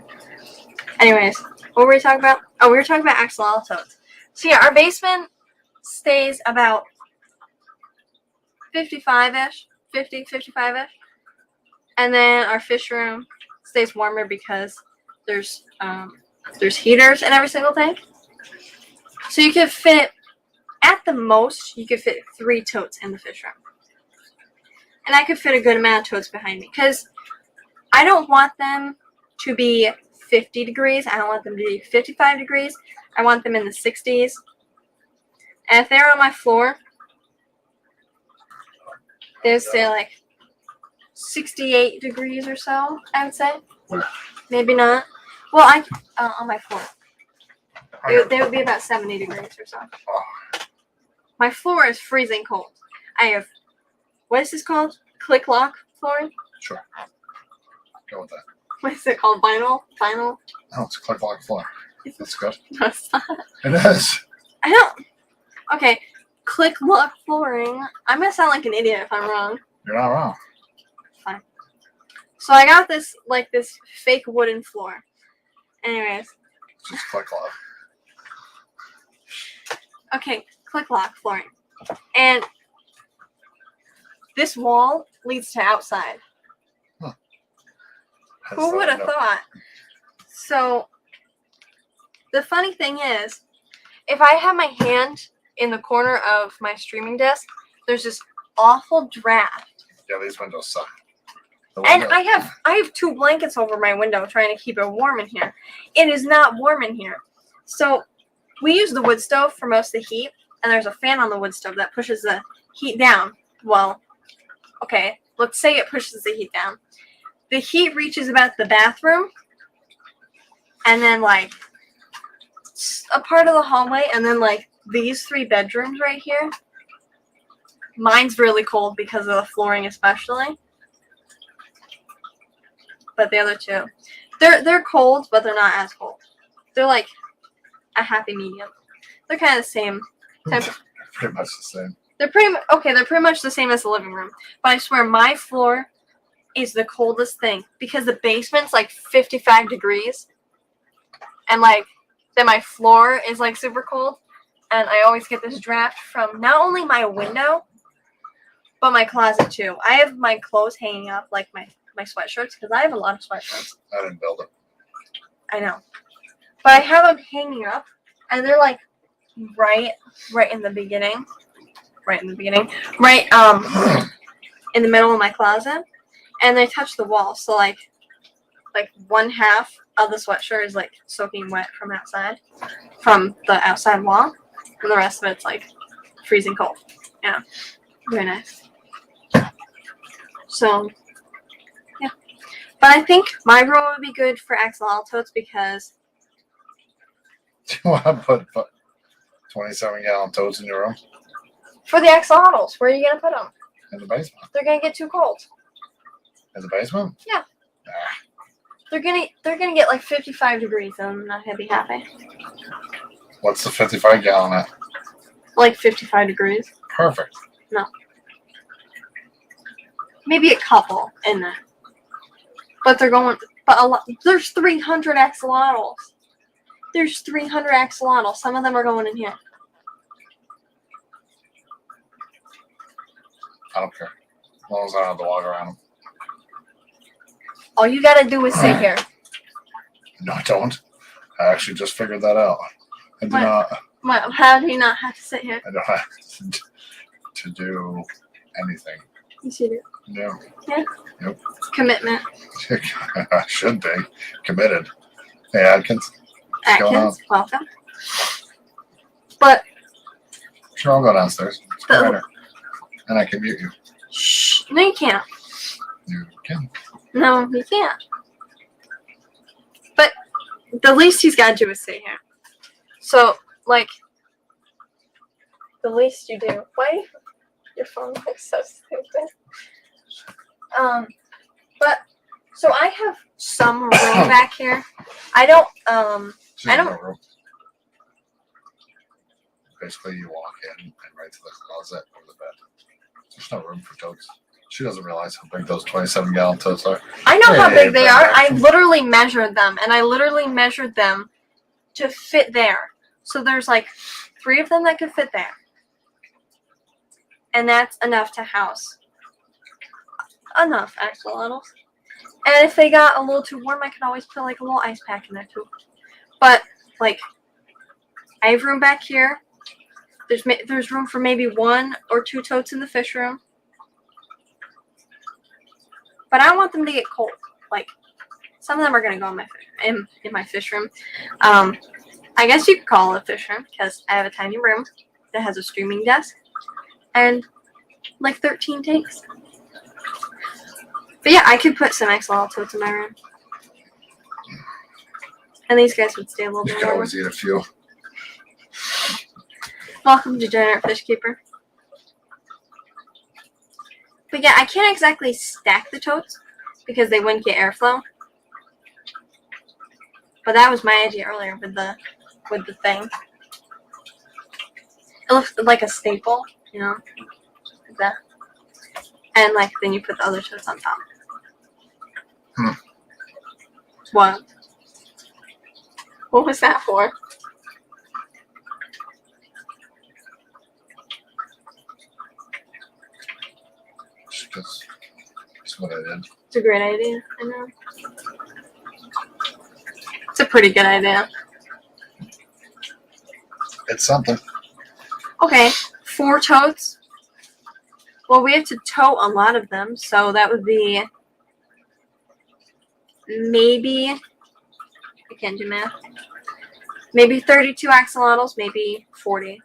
Anyways, what were we talking about? Oh, we were talking about axolotls. So, yeah, our basement stays about 55-ish, 55-ish. And then our fish room stays warmer because there's heaters in every single tank. So you could fit, at the most, you could fit 3 totes in the fish room. And I could fit a good amount of totes behind me because I don't want them to be 50 degrees. I don't want them to be 55 degrees. I want them in the 60s. And if they're on my floor, they'll stay like 68 degrees or so, I would say. Maybe not. Well, on my floor. They would be about 70 degrees or so. My floor is freezing cold. I have, what is this called? Click lock flooring? Sure. Go with that. What is it called? Vinyl? No, it's a click lock floor. That's good. No, it's not. It is. I don't. Okay, click lock flooring. I'm gonna sound like an idiot if I'm wrong. You're not wrong. Fine. So I got this fake wooden floor. Anyways. Just click lock. Okay, click lock flooring. And this wall leads to outside. Huh. Who would have thought? So the funny thing is, if I have my hand in the corner of my streaming desk, there's this awful draft. Yeah, these windows suck. And I have 2 blankets over my window trying to keep it warm in here. It is not warm in here. So we use the wood stove for most of the heat, and there's a fan on the wood stove that pushes the heat down. Well, okay, let's say it pushes the heat down. The heat reaches about the bathroom, and then like a part of the hallway, and then like these 3 bedrooms right here. Mine's really cold because of the flooring especially. But the other 2, they're cold, but they're not as cold. They're like a happy medium. They're kind of the same temperature. Pretty much the same. They're pretty much the same as the living room. But I swear my floor is the coldest thing because the basement's like 55 degrees. And like then my floor is like super cold. And I always get this draft from not only my window, but my closet too. I have my clothes hanging up, like my sweatshirts, because I have a lot of sweatshirts. I didn't build it. I know. But I have them hanging up, and they're like right in the beginning. Right in the middle of my closet, and they touch the wall. So like one half of the sweatshirt is like soaking wet from the outside wall, and the rest of it's like freezing cold. Yeah, very nice. So yeah, but I think my room would be good for axolotls because Do you want to put 27-gallon totes in your room? for the axolotls, where are you gonna put them? In the basement. They're gonna get too cold. In the basement? Yeah. Nah. They're gonna get like 55 degrees, and I'm not gonna be happy. What's the 55-gallon at? Like 55 degrees. Perfect. No. Maybe a couple in there. But they're going. But a lot. There's 300 axolotls. There's 300 axolotls. Some of them are going in here. I don't care. As long as I don't have to walk around them. All you gotta do is sit here. No, I don't. I actually just figured that out. I do What? not. Well, how do you not have to sit here? I don't have to do anything. Yes, you do. No. Yeah. Nope. Commitment. I should be committed. Hey, Adkins. What's going on? Atkins, welcome. But Sure, I'll go downstairs. It's quieter. And I can mute you. shh, no, you can't. You can. No, you can't. But the least he's got to do is sit here. So, like, the least you do. Why? Your phone looks so stupid. But so I have some room back here. I don't. She's I in don't. her room. Basically, you walk in and right to the closet or the bed. There's no room for totes. She doesn't realize how big those 27-gallon totes are. I know how Hey, big they are. I back. literally measured them, and I literally measured them to fit there. So there's like 3 of them that could fit there. And that's enough to house enough axolotls. And if they got a little too warm, I could always put like a little ice pack in there too. But like, I have room back here. There's room for maybe 1 or 2 totes in the fish room. But I don't want them to get cold. Like, some of them are gonna go in my fish room. I guess you could call it a fish room because I have a tiny room that has a streaming desk and like 13 tanks. But yeah, I could put some axolotl totes in my room. And these guys would stay a little You bit can warmer. always eat a few. Welcome, Degenerate Fish Keeper. But yeah, I can't exactly stack the totes because they wouldn't get airflow. But that was my idea earlier with the thing. It looks like a staple, you know, like that. And like then you put the other totes on top. What? What was that for? That's what I did. It's a great idea, I know. It's a pretty good idea. It's something. Okay, 4 totes. Well, we have to tote a lot of them, so that would be maybe, I can't do math, maybe 32 axolotls, maybe 40.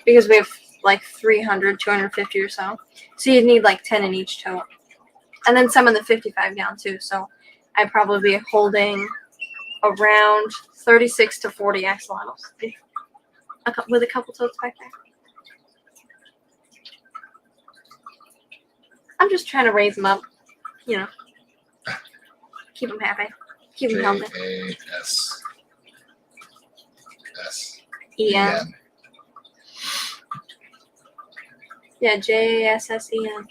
Because we have like 300, 250 or so. So you'd need like 10 in each tote. And then some in the 55-gallon too, so I'd probably be holding around 36 to 40 axolotls with a couple totes back there. I'm just trying to raise them up, you know. Keep them happy. Keep them healthy. J-A-S-S-E-N. Yeah, Jassen.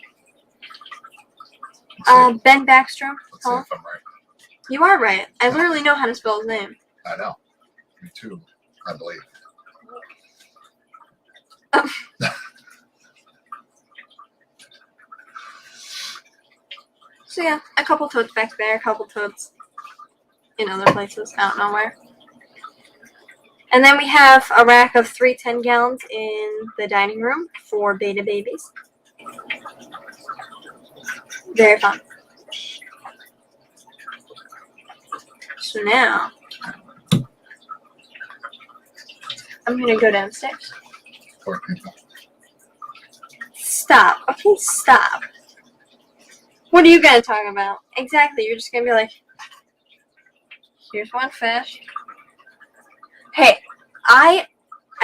Ben Backstrom. Let's see Huh? if I'm right. You are right. I literally know how to spell his name. I know. Me too, I believe. So yeah, a couple totes back there, a couple totes in other places. I don't know where. And then we have a rack of 3 10-gallons in the dining room for beta babies. Very fun. So now, I'm going to go downstairs. Poor people. Stop. Okay, stop. What are you going to talk about? Exactly. You're just going to be like, here's one fish. Hey, I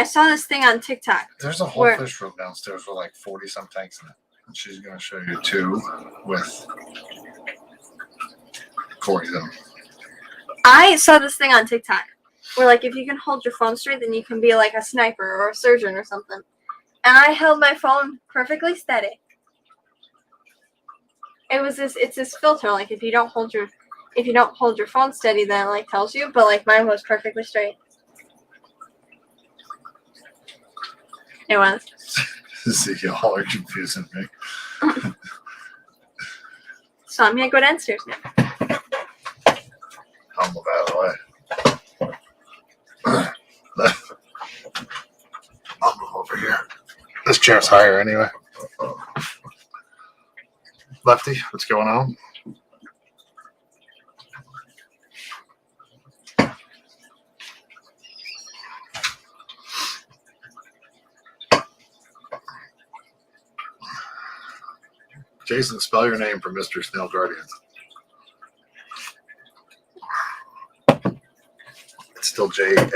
saw this thing on TikTok. There's a whole fish room downstairs with like 40-some tanks in it. And she's going to show you 2 with Corey them. I saw this thing on TikTok where, like, if you can hold your phone straight, then you can be like a sniper or a surgeon or something. And I held my phone perfectly steady. It's this filter, like if you don't hold your phone steady, then it like tells you, but like mine was perfectly straight. It was. See, y'all are confusing me. So I'm gonna go downstairs now. I'll move out of the way. I'll move over here. This chair's higher anyway. Lefty, what's going on? Jason, spell your name for Mr. Snail Guardians. It's still Jassen.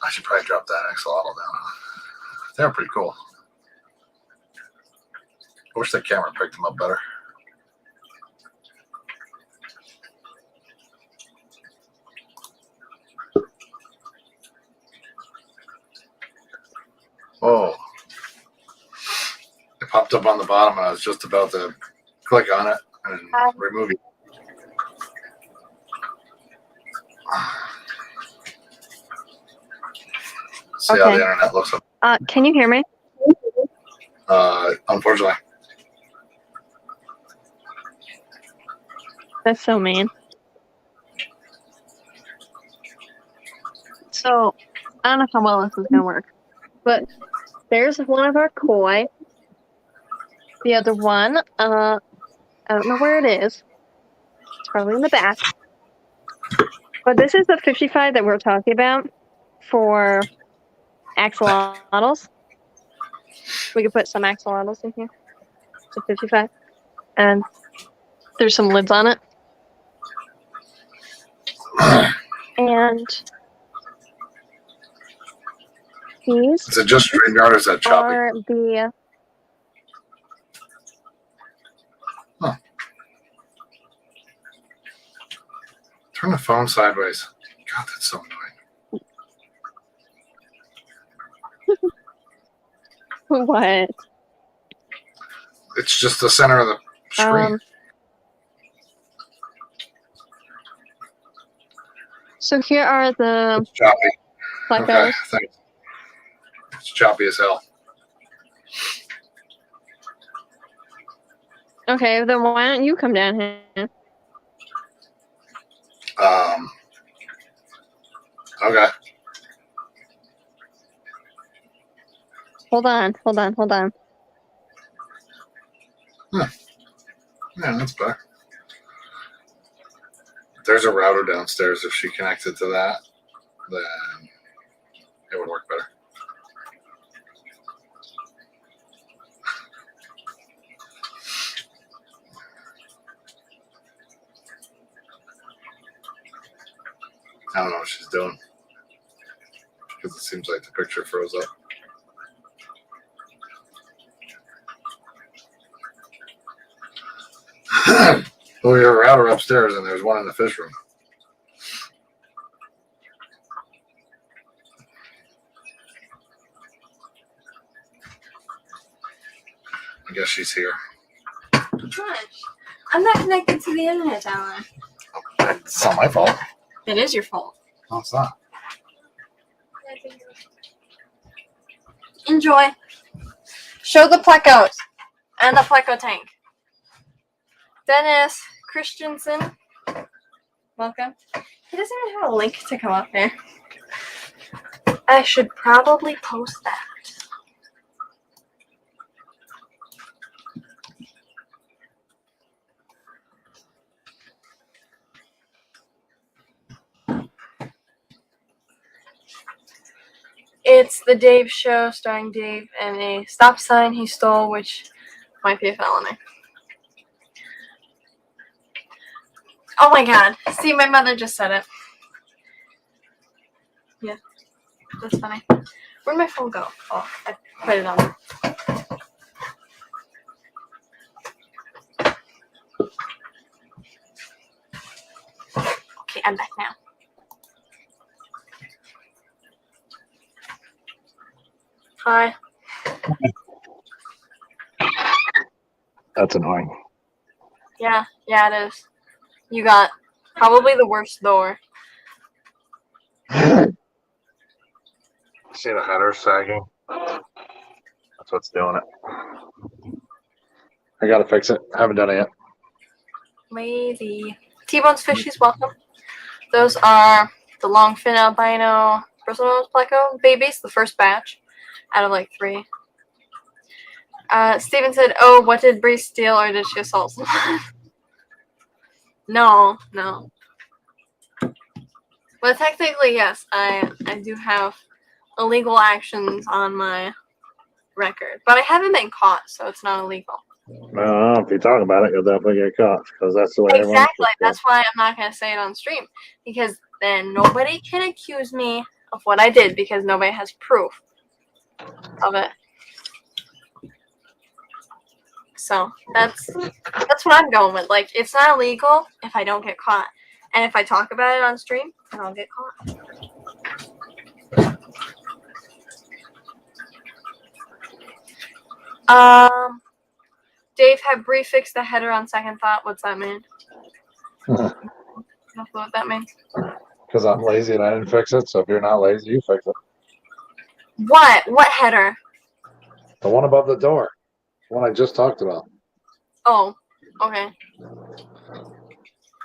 I should probably drop that axolotl down. They're pretty cool. I wish the camera picked them up better. Oh. It popped up on the bottom and I was just about to click on it and remove it. See how the internet looks up. Can you hear me? Unfortunately. That's so mean. So, I don't know how well this is going to work, but there's one of our koi. The other one, I don't know where it is. It's probably in the back. But this is the 55 that we're talking about for axolotls. We could put some axolotls in here. The 55. And there's some lids on it. And these is it just StreamYard or is that choppy? are the... Huh. Turn the phone sideways. God, that's so annoying. What? It's just the center of the screen. So here are the It's choppy. Plecos. Okay, thanks. It's choppy as hell. Okay, then why don't you come down here? Okay. Hold on. Yeah, that's better. There's a router downstairs. If she connected to that, then it would work better. I don't know what she's doing because it seems like the picture froze up. Well, we have a router upstairs and there's one in the fish room. I guess she's here. Gosh, I'm not connected to the internet, Alan. It's not my fault. It is your fault. No, it's not. Enjoy. Show the Plecos and the Pleco tank. Dennis Christensen welcome. He doesn't even have a link to come up here. I should probably post that. It's the Dave Show starring Dave and a stop sign he stole, which might be a felony. Oh my god. See, my mother just said it. Yeah, that's funny. Where'd my phone go? Oh, I put it on. Okay, I'm back now. Hi. That's annoying. Yeah, it is. You got probably the worst door. See the header sagging? That's what's doing it. I gotta fix it. I haven't done it yet. Lazy. T-Bone's Fishies, welcome. Those are the long fin albino bristlenose pleco babies, the first batch out of like 3. Steven said, "Oh, what did Bree steal, or did she assault someone?" No. But technically, yes, I do have illegal actions on my record, but I haven't been caught, so it's not illegal. Well, if you talk about it, you'll definitely get caught because that's the way. Exactly. That's why I'm not going to say it on stream, because then nobody can accuse me of what I did because nobody has proof of it. So that's what I'm going with. Like, it's not illegal if I don't get caught, and if I talk about it on stream, then I'll get caught. Dave, had Bree fixed the header on second thought. What's that mean? I don't know what that means. Because I'm lazy and I didn't fix it. So if you're not lazy, you fix it. What? What header? The one above the door. The one I just talked about. Oh, okay.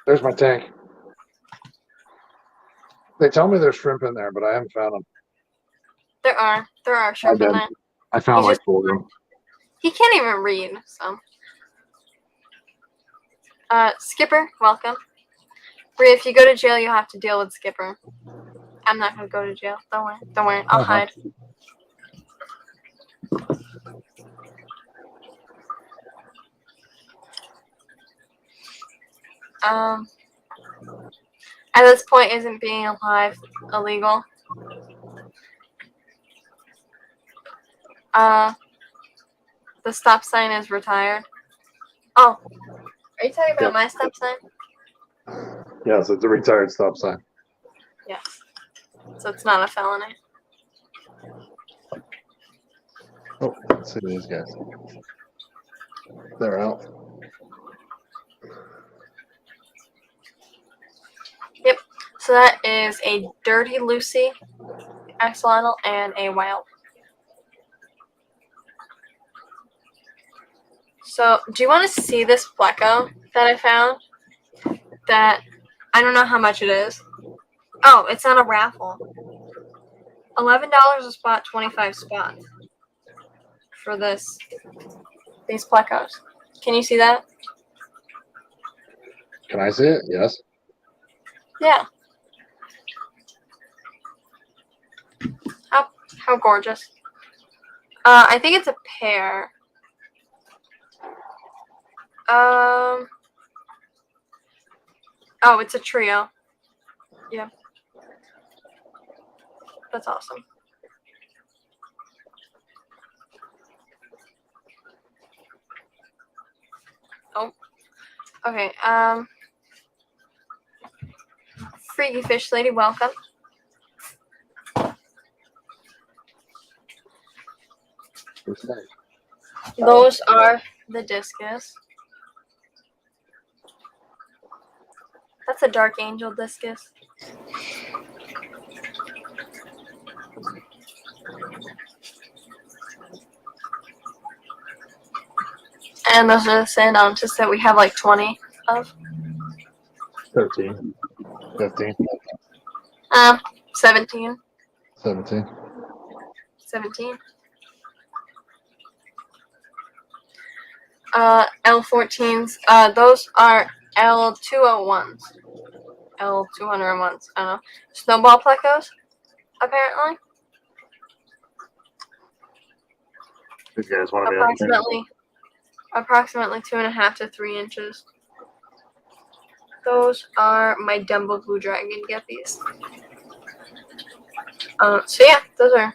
There's my tank. They tell me there's shrimp in there, but I haven't found them. There are shrimp in there. I found like 4 of them. He can't even read, so. Skipper, welcome. Bree, if you go to jail, you have to deal with Skipper. I'm not gonna go to jail. Don't worry. I'll hide. At this point, isn't being alive illegal? The stop sign is retired. Oh, are you talking about my stop sign? Yes, it's a retired stop sign. Yes. So it's not a felony. Oh, let's see these guys. They're out. Yep. So that is a Dirty Lucy axolotl and a wild. So, do you want to see this pleco that I found? That I don't know how much it is. Oh, it's on a raffle. $11 a spot, 25 spots for these plecos. Can you see that? Can I see it? Yes. Yeah. How gorgeous. I think it's a pair. Oh, it's a trio. Yeah. That's awesome. Oh. Okay, Freaky Fish Lady, welcome. Those are the discus. That's a Dark Angel discus. And those are the Sandownsis that we have like 20 of. 13. 15, 17. 17. 17. L14s. Those are L201s. L201s. I don't know. Snowball plecos, apparently. These guys want to be Approximately 2.5 to 3 inches. Those are my Dumbo Blue Dragon guppies. So yeah, those are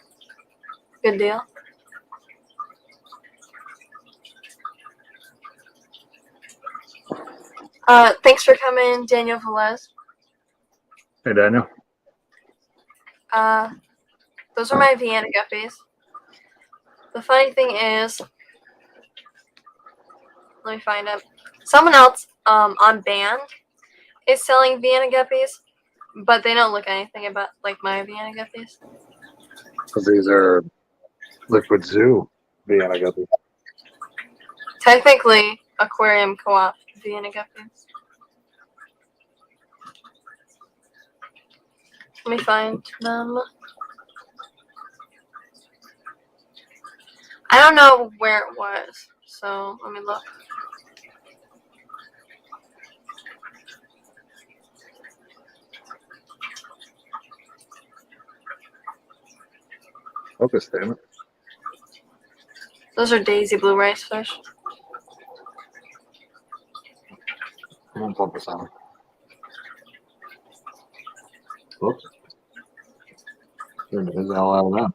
good deal. Thanks for coming, Daniel Velez. Hey, Daniel. Those are my Vienna guppies. The funny thing is, let me find it. Someone else on band is selling Vienna guppies, but they don't look anything about like my Vienna guppies. So these are Liquid Zoo Vienna guppies. Technically, aquarium co-op Vienna guppies. Let me find them. I don't know where it was, so let me look. Focus, damn it. Those are Daisy Blue Rice Fish. Come on, focus on them. Whoops. There it is, all out of that.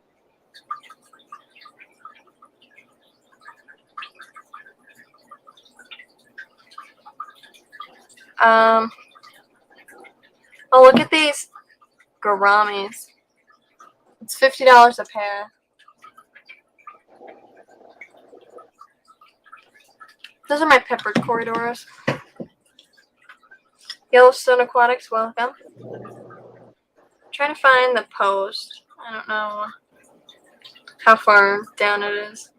Oh, look at these gouramis. It's $50 a pair. Those are my peppered corydoras. Yellowstone Aquatics, welcome. Trying to find the post. I don't know how far down it is.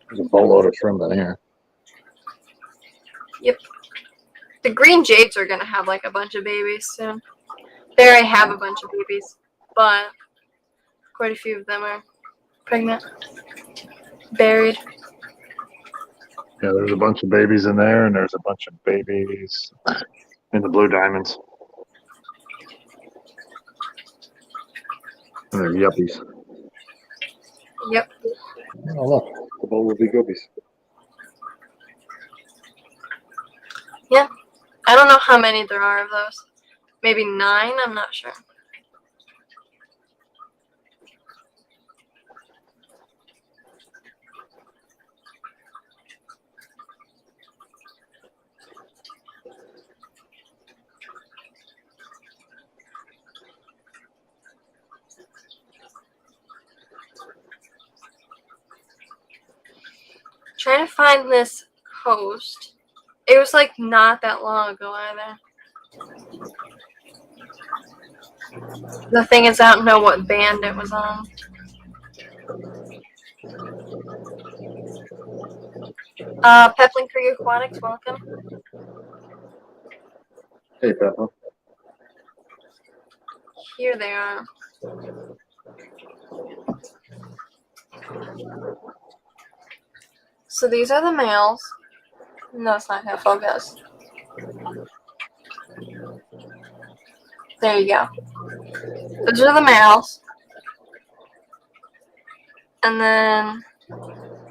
There's a boatload of shrimp in here. Yep. The green jades are going to have like a bunch of babies soon. They already have a bunch of babies, but quite a few of them are pregnant. Buried. Yeah, there's a bunch of babies in there, and there's a bunch of babies in the blue diamonds. And they're yuppies. Yep. Oh, look. The bowl will be goobies. Yeah. I don't know how many there are of those. Maybe 9, I'm not sure. Trying to find this post. It was like not that long ago either. The thing is, I don't know what band it was on. Pepling Creek Aquatics, welcome. Hey, Peppa. Here they are. So these are the males. No, it's not gonna focus. There you go. Those are the males. And then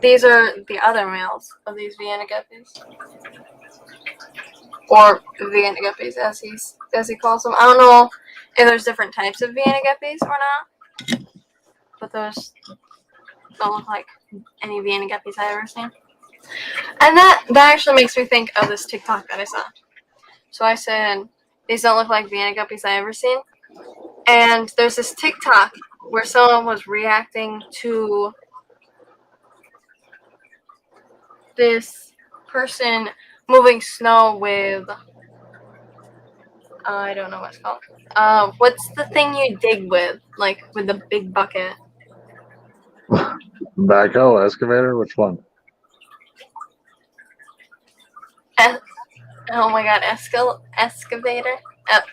these are the other males of these Vienna guppies. Or Vienna guppies, as he calls them. I don't know if there's different types of Vienna guppies or not. But those don't look like any Vienna guppies I've ever seen. And that actually makes me think of this TikTok that I saw. So I said, these don't look like Vienna guppies I've ever seen. And there's this TikTok where someone was reacting to this person moving snow with, I don't know what it's called. What's the thing you dig with? Like with the big bucket? Backhoe, excavator, which one? Oh my god, excavator.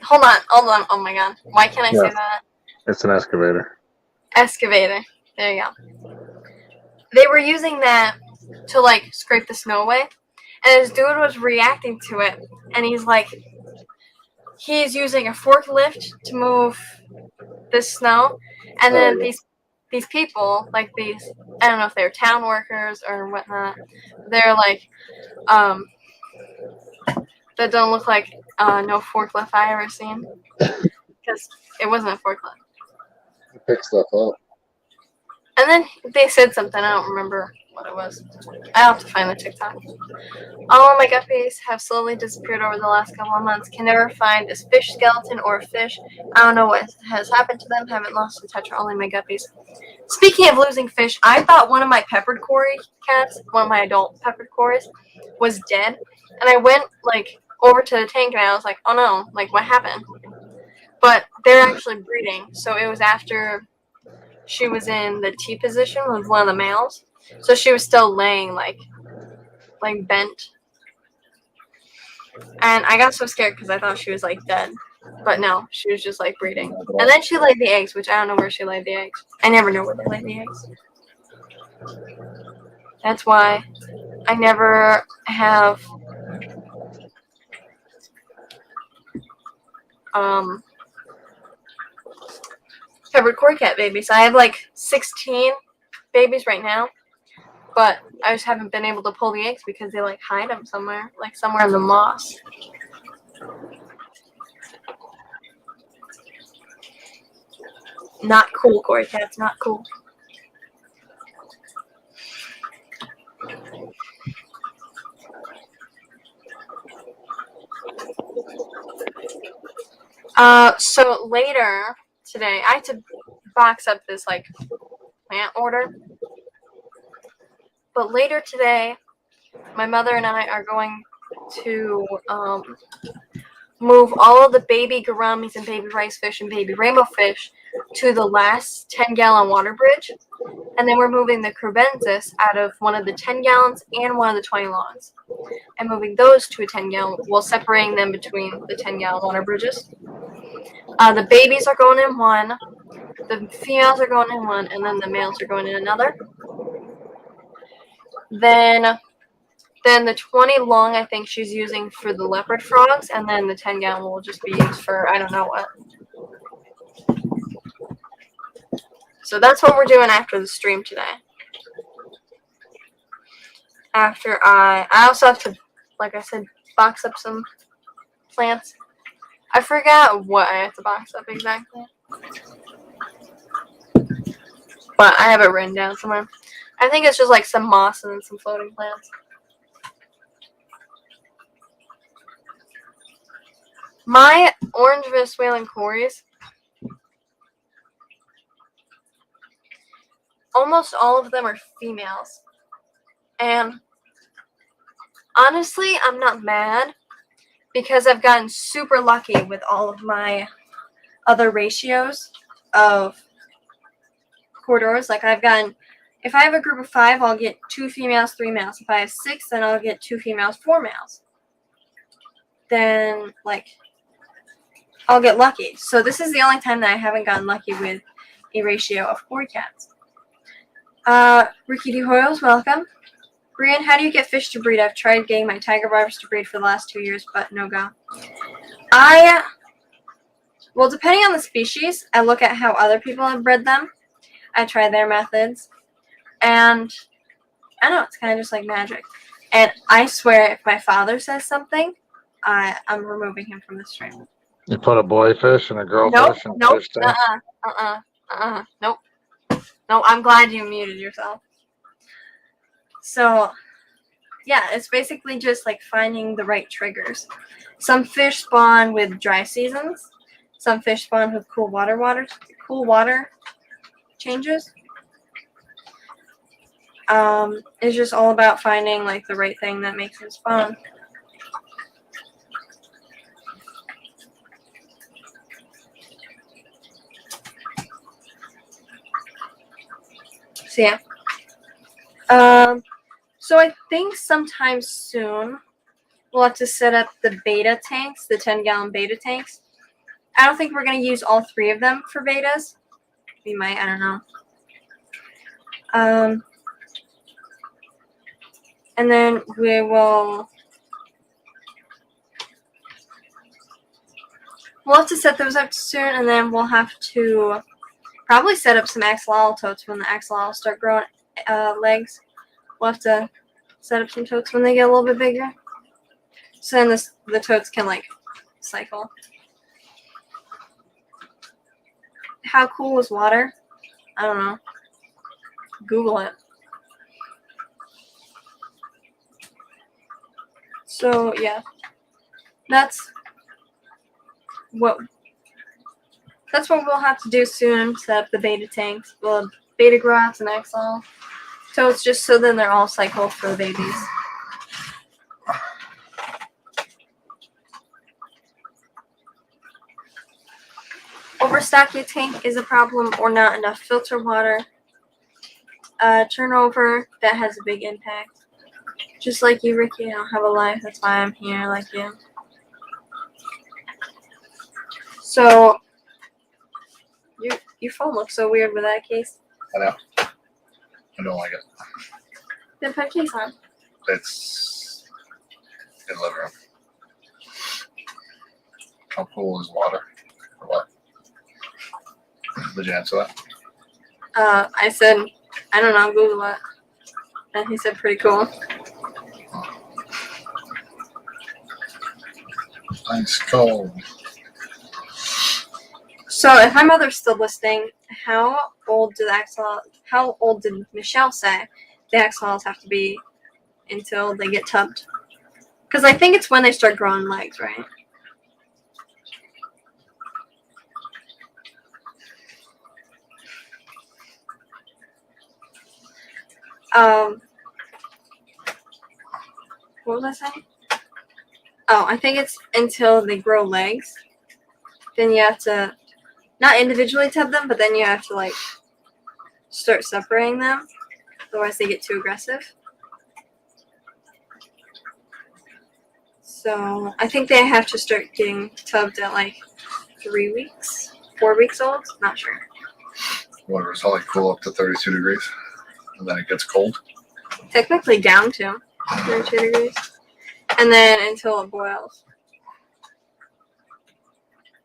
Hold on. Oh my god, why can't I say Yes, that? it's an excavator. Excavator. There you go. They were using that to like scrape the snow away, and this dude was reacting to it, and he's using a forklift to move this snow, and Oh, then yeah. these people, like these, I don't know if they're town workers or whatnot, they're like that don't look like no forklift I ever seen, because it wasn't a forklift. Pick stuff up. And then they said something, I don't remember what it was. I'll have to find the TikTok. All of my guppies have slowly disappeared over the last couple of months. Can never find this fish skeleton or a fish. I don't know what has happened to them. Haven't lost in touch with only my guppies. Speaking of losing fish, I thought one of my peppered cory cats, one of my adult peppered cories, was dead. And I went like over to the tank and I was like, oh no, like what happened? But they're actually breeding. So it was after she was in the T position with one of the males. So she was still laying like bent. And I got so scared because I thought she was like dead. But no, she was just like breeding. And then she laid the eggs, which I don't know where she laid the eggs. I never know where they laid the eggs. That's why I never have peppered cory cat babies. I have like 16 babies right now, but I just haven't been able to pull the eggs because they like hide them somewhere, like somewhere in the moss. Not cool, cory cats. Not cool. So later today, I had to box up this like plant order. But later today, my mother and I are going to move all of the baby gouramis and baby rice fish and baby rainbow fish to the last 10-gallon water bridge. And then we're moving the crubensis out of one of the 10 gallons and one of the 20 gallons. And moving those to a 10-gallon, while separating them between the 10-gallon water bridges. The babies are going in one, the females are going in one, and then the males are going in another. Then the 20 long, I think she's using for the leopard frogs, and then the 10-gallon will just be used for I don't know what. So that's what we're doing after the stream today. After I also have to, like I said, box up some plants. I forgot what I have to box up exactly, but I have it written down somewhere. I think it's just like some moss and some floating plants. My orange Venezuelan cories, almost all of them are females. And honestly, I'm not mad because I've gotten super lucky with all of my other ratios of corydoras. Like I've gotten, if I have a group of 5, I'll get 2 females, 3 males. If I have 6, then I'll get 2 females, 4 males. Then like I'll get lucky. So this is the only time that I haven't gotten lucky with a ratio of cory cats. Ricky D. Hoyles, welcome. Brian, how do you get fish to breed? I've tried getting my tiger barbs to breed for the last 2 years, but no go. Well, depending on the species, I look at how other people have bred them. I try their methods. And I don't know, it's kind of just like magic. And I swear, if my father says something, I'm removing him from the stream. You put a boy fish and a girl fish in Nope. fish tank? Nope. No, I'm glad you muted yourself. So, yeah, it's basically just like finding the right triggers. Some fish spawn with dry seasons. Some fish spawn with cool water changes. It's just all about finding like the right thing that makes them spawn. So yeah. So I think sometime soon we'll have to set up the beta tanks, the 10-gallon beta tanks. I don't think we're going to use all 3 of them for betas. We might, I don't know. And then we'll have to set those up soon, and then we'll have to probably set up some axolotl totes when the axolotls start growing legs. We'll have to set up some totes when they get a little bit bigger. So then the totes can, like, cycle. How cool is water? I don't know. Google it. So, yeah. That's what we'll have to do soon. Set up the beta tanks. We'll have beta grats and axolotl totes, just so then they're all cycled for the babies. Overstock your tank is a problem, or not enough filter water. Turnover, that has a big impact. Just like you, Ricky, I don't have a life. That's why I'm here like you. So, your phone looks so weird with that case. I know. I don't like it. Then put a case on. It's in the living room. How cool is water? Or what? Did you answer that? I said, I don't know, Google it. And he said, pretty cool. Ice cold. So, if my mother's still listening, how old did Michelle say the axolotls have to be until they get tubbed? Because I think it's when they start growing legs, right? What was I saying? Oh, I think it's until they grow legs. Then you have to not individually tub them, but then you have to, like, start separating them. Otherwise they get too aggressive. So I think they have to start getting tubbed at like 3 weeks, 4 weeks old. Not sure. Water is only cool up to 32 degrees, and then it gets cold. Technically down to 32 degrees. And then until it boils.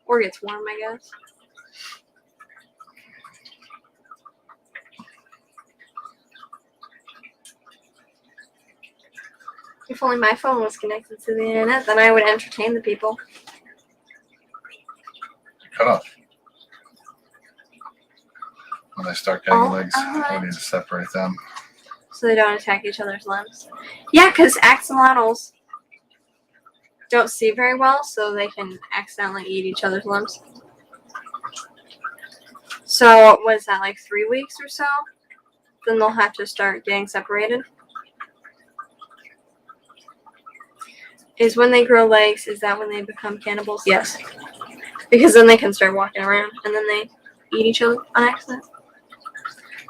Or gets warm, I guess. If only my phone was connected to the internet, then I would entertain the people. Cut off. When they start getting Oh, legs, we need to separate them. So they don't attack each other's limbs. Yeah, because axolotls don't see very well, so they can accidentally eat each other's limbs. So, what is that, like 3 weeks or so? Then they'll have to start getting separated. Is when they grow legs, is that when they become cannibals? Yes. Because then they can start walking around, and then they eat each other on accident.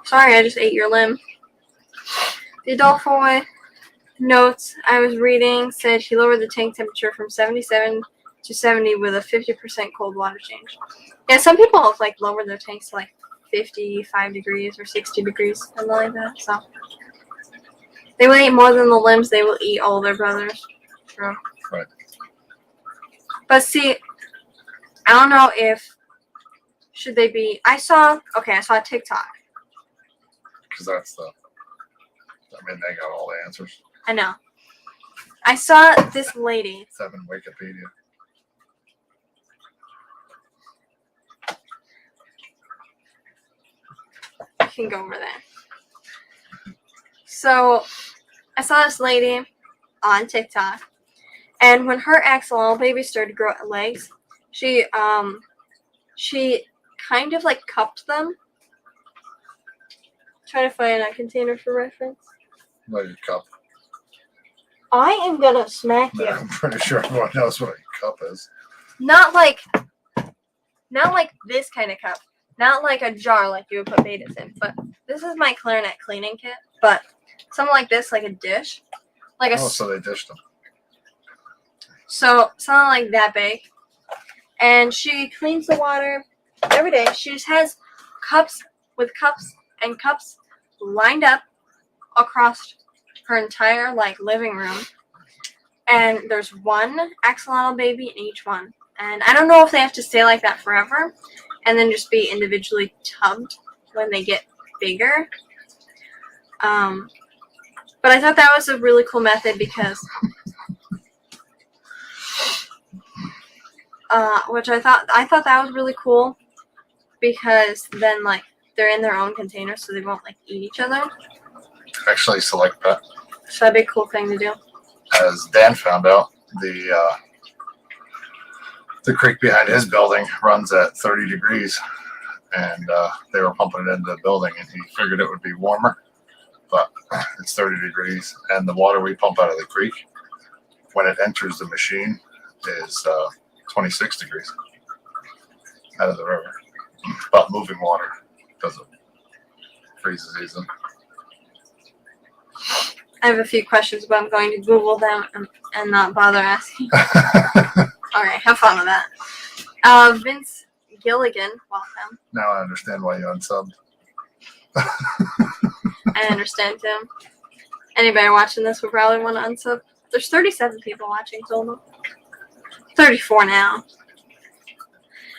Sorry, I just ate your limb. The adult boy notes I was reading said he lowered the tank temperature from 77 to 70 with a 50% cold water change. Yeah, some people have, like, lowered their tanks to like 55 degrees or 60 degrees, something like that. So they will eat more than the limbs. They will eat all their brothers. True. Right. But see, I don't know if should they be. I saw TikTok. Because that's the. I mean, they got all the answers. I know. I saw this lady. 7 Wikipedia. You can go over there. So, I saw this lady on TikTok, and when her axolotl baby started growing legs, she kind of like cupped them. Trying to find a container for reference. Like a cup. I am gonna smack you. I'm pretty sure everyone knows what a cup is. Not like this kind of cup. Not like a jar like you would put betas in. But this is my clarinet cleaning kit. But something like this, like a dish. Like a so they dished them. So something like that big. And she cleans the water every day. She just has cups with cups and cups lined up across her entire living room. And there's one axolotl baby in each one. And I don't know if they have to stay like that forever and then just be individually tubbed when they get bigger. But I thought that was a really cool method because which I thought that was really cool because then they're in their own container so they won't eat each other. Actually, select that. So that'd be a cool thing to do. As Dan found out, the creek behind his building runs at 30 degrees, and they were pumping it into the building, and he figured it would be warmer, but it's 30 degrees, and the water we pump out of the creek, when it enters the machine, is 26 degrees out of the river. But moving water doesn't freeze easily. I have a few questions, but I'm going to Google them and not bother asking. Alright, have fun with that. Vince Gilligan, welcome. Now I understand why you unsubbed. I understand too. Anybody watching this would probably want to unsub. There's 37 people watching total. 34 now.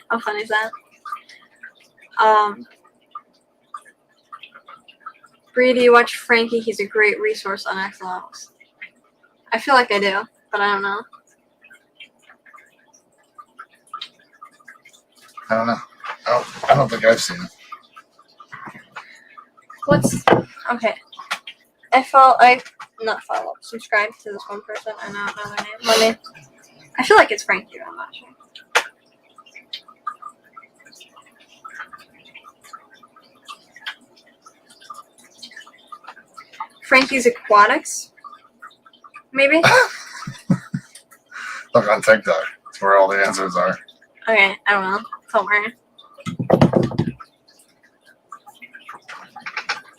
How funny is that? Bree, do you watch Frankie? He's a great resource on axolotls. I feel like I do, but I don't know. I don't know. I don't think I've seen it. Okay. Subscribe to this one person. I don't know their name. I feel like it's Frankie, but I'm not sure. Frankie's Aquatics? Maybe? Look on TikTok. That's where all the answers are. Okay, I don't know. Don't worry.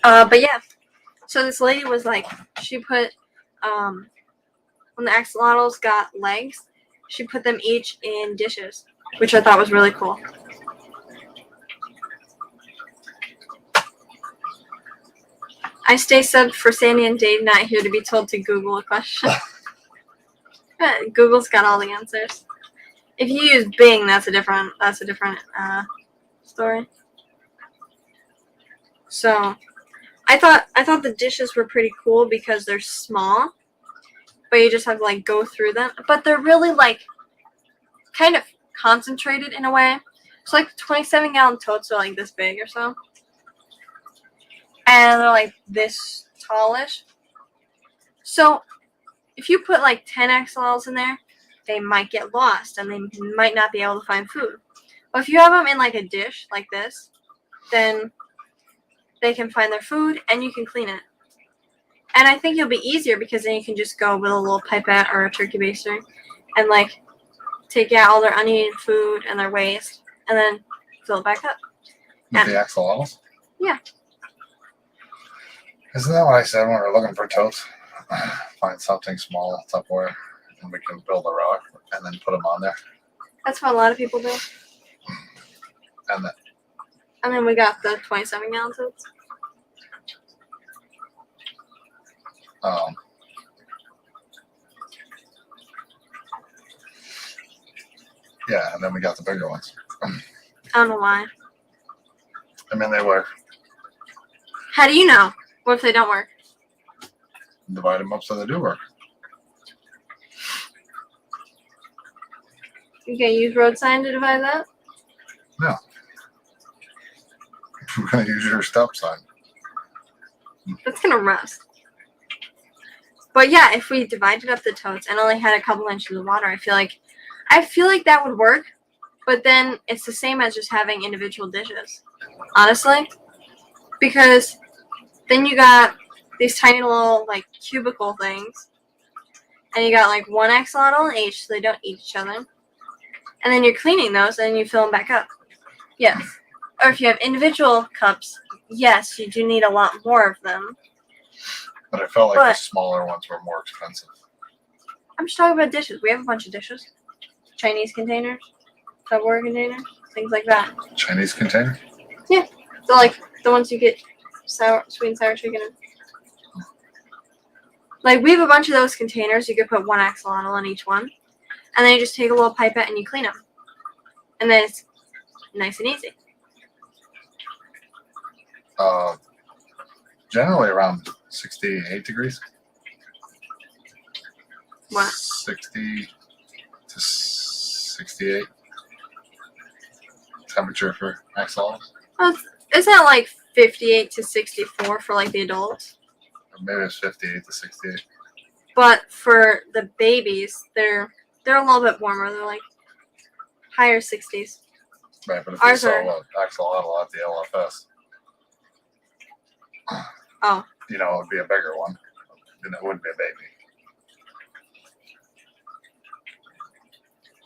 But yeah. So this lady was she put, when the axolotls got legs, she put them each in dishes, which I thought was really cool. I stay subbed for Sandy and Dave, not here to be told to Google a question. Google's got all the answers. If you use Bing, that's a different story. So, I thought the dishes were pretty cool because they're small, but you just have to go through them. But they're really kind of concentrated in a way. So 27-gallon totes are this big or so. And they're this tallish. So if you put 10 axolotls in there, they might get lost and they might not be able to find food. But if you have them in a dish like this, then they can find their food and you can clean it. And I think it'll be easier because then you can just go with a little pipette or a turkey baster and take out all their uneaten food and their waste and then fill it back up. With the axolotls? Yeah. Isn't that what I said when we were looking for totes? Find something small, Tupperware, and we can build a rock and then put them on there. That's what a lot of people do. And then we got the 27-gallon totes. Yeah, and then we got the bigger ones. I don't know why. I mean, they work. How do you know? What if they don't work? Divide them up so they do work. You can use road sign to divide that? No. We're going to use your stop sign. That's going to rust. But yeah, if we divided up the totes and only had a couple inches of water, I feel like that would work. But then it's the same as just having individual dishes. Honestly. Because then you got these tiny little cubicle things. And you got one axolotl in each so they don't eat each other. And then you're cleaning those and you fill them back up. Yes. Or if you have individual cups, yes, you do need a lot more of them. But I felt like the smaller ones were more expensive. I'm just talking about dishes. We have a bunch of dishes. Chinese containers, Tupperware containers, things like that. Chinese container? So like the ones you get sweet and sour chicken in. Like we have a bunch of those containers. You could put one axolotl in each one. And then you just take a little pipette and you clean them. And then it's nice and easy. Generally around 68 degrees. What? 60 to 68 temperature for axolotls. Well, isn't it like 58 to 64 for like the adults? Or maybe it's 58 to 68. But for the babies, they're a little bit warmer. They're like higher 60s. Right, but if you Ours saw are- an axolotl at the LFS, Oh. you know, it would be a bigger one. And it wouldn't be a baby.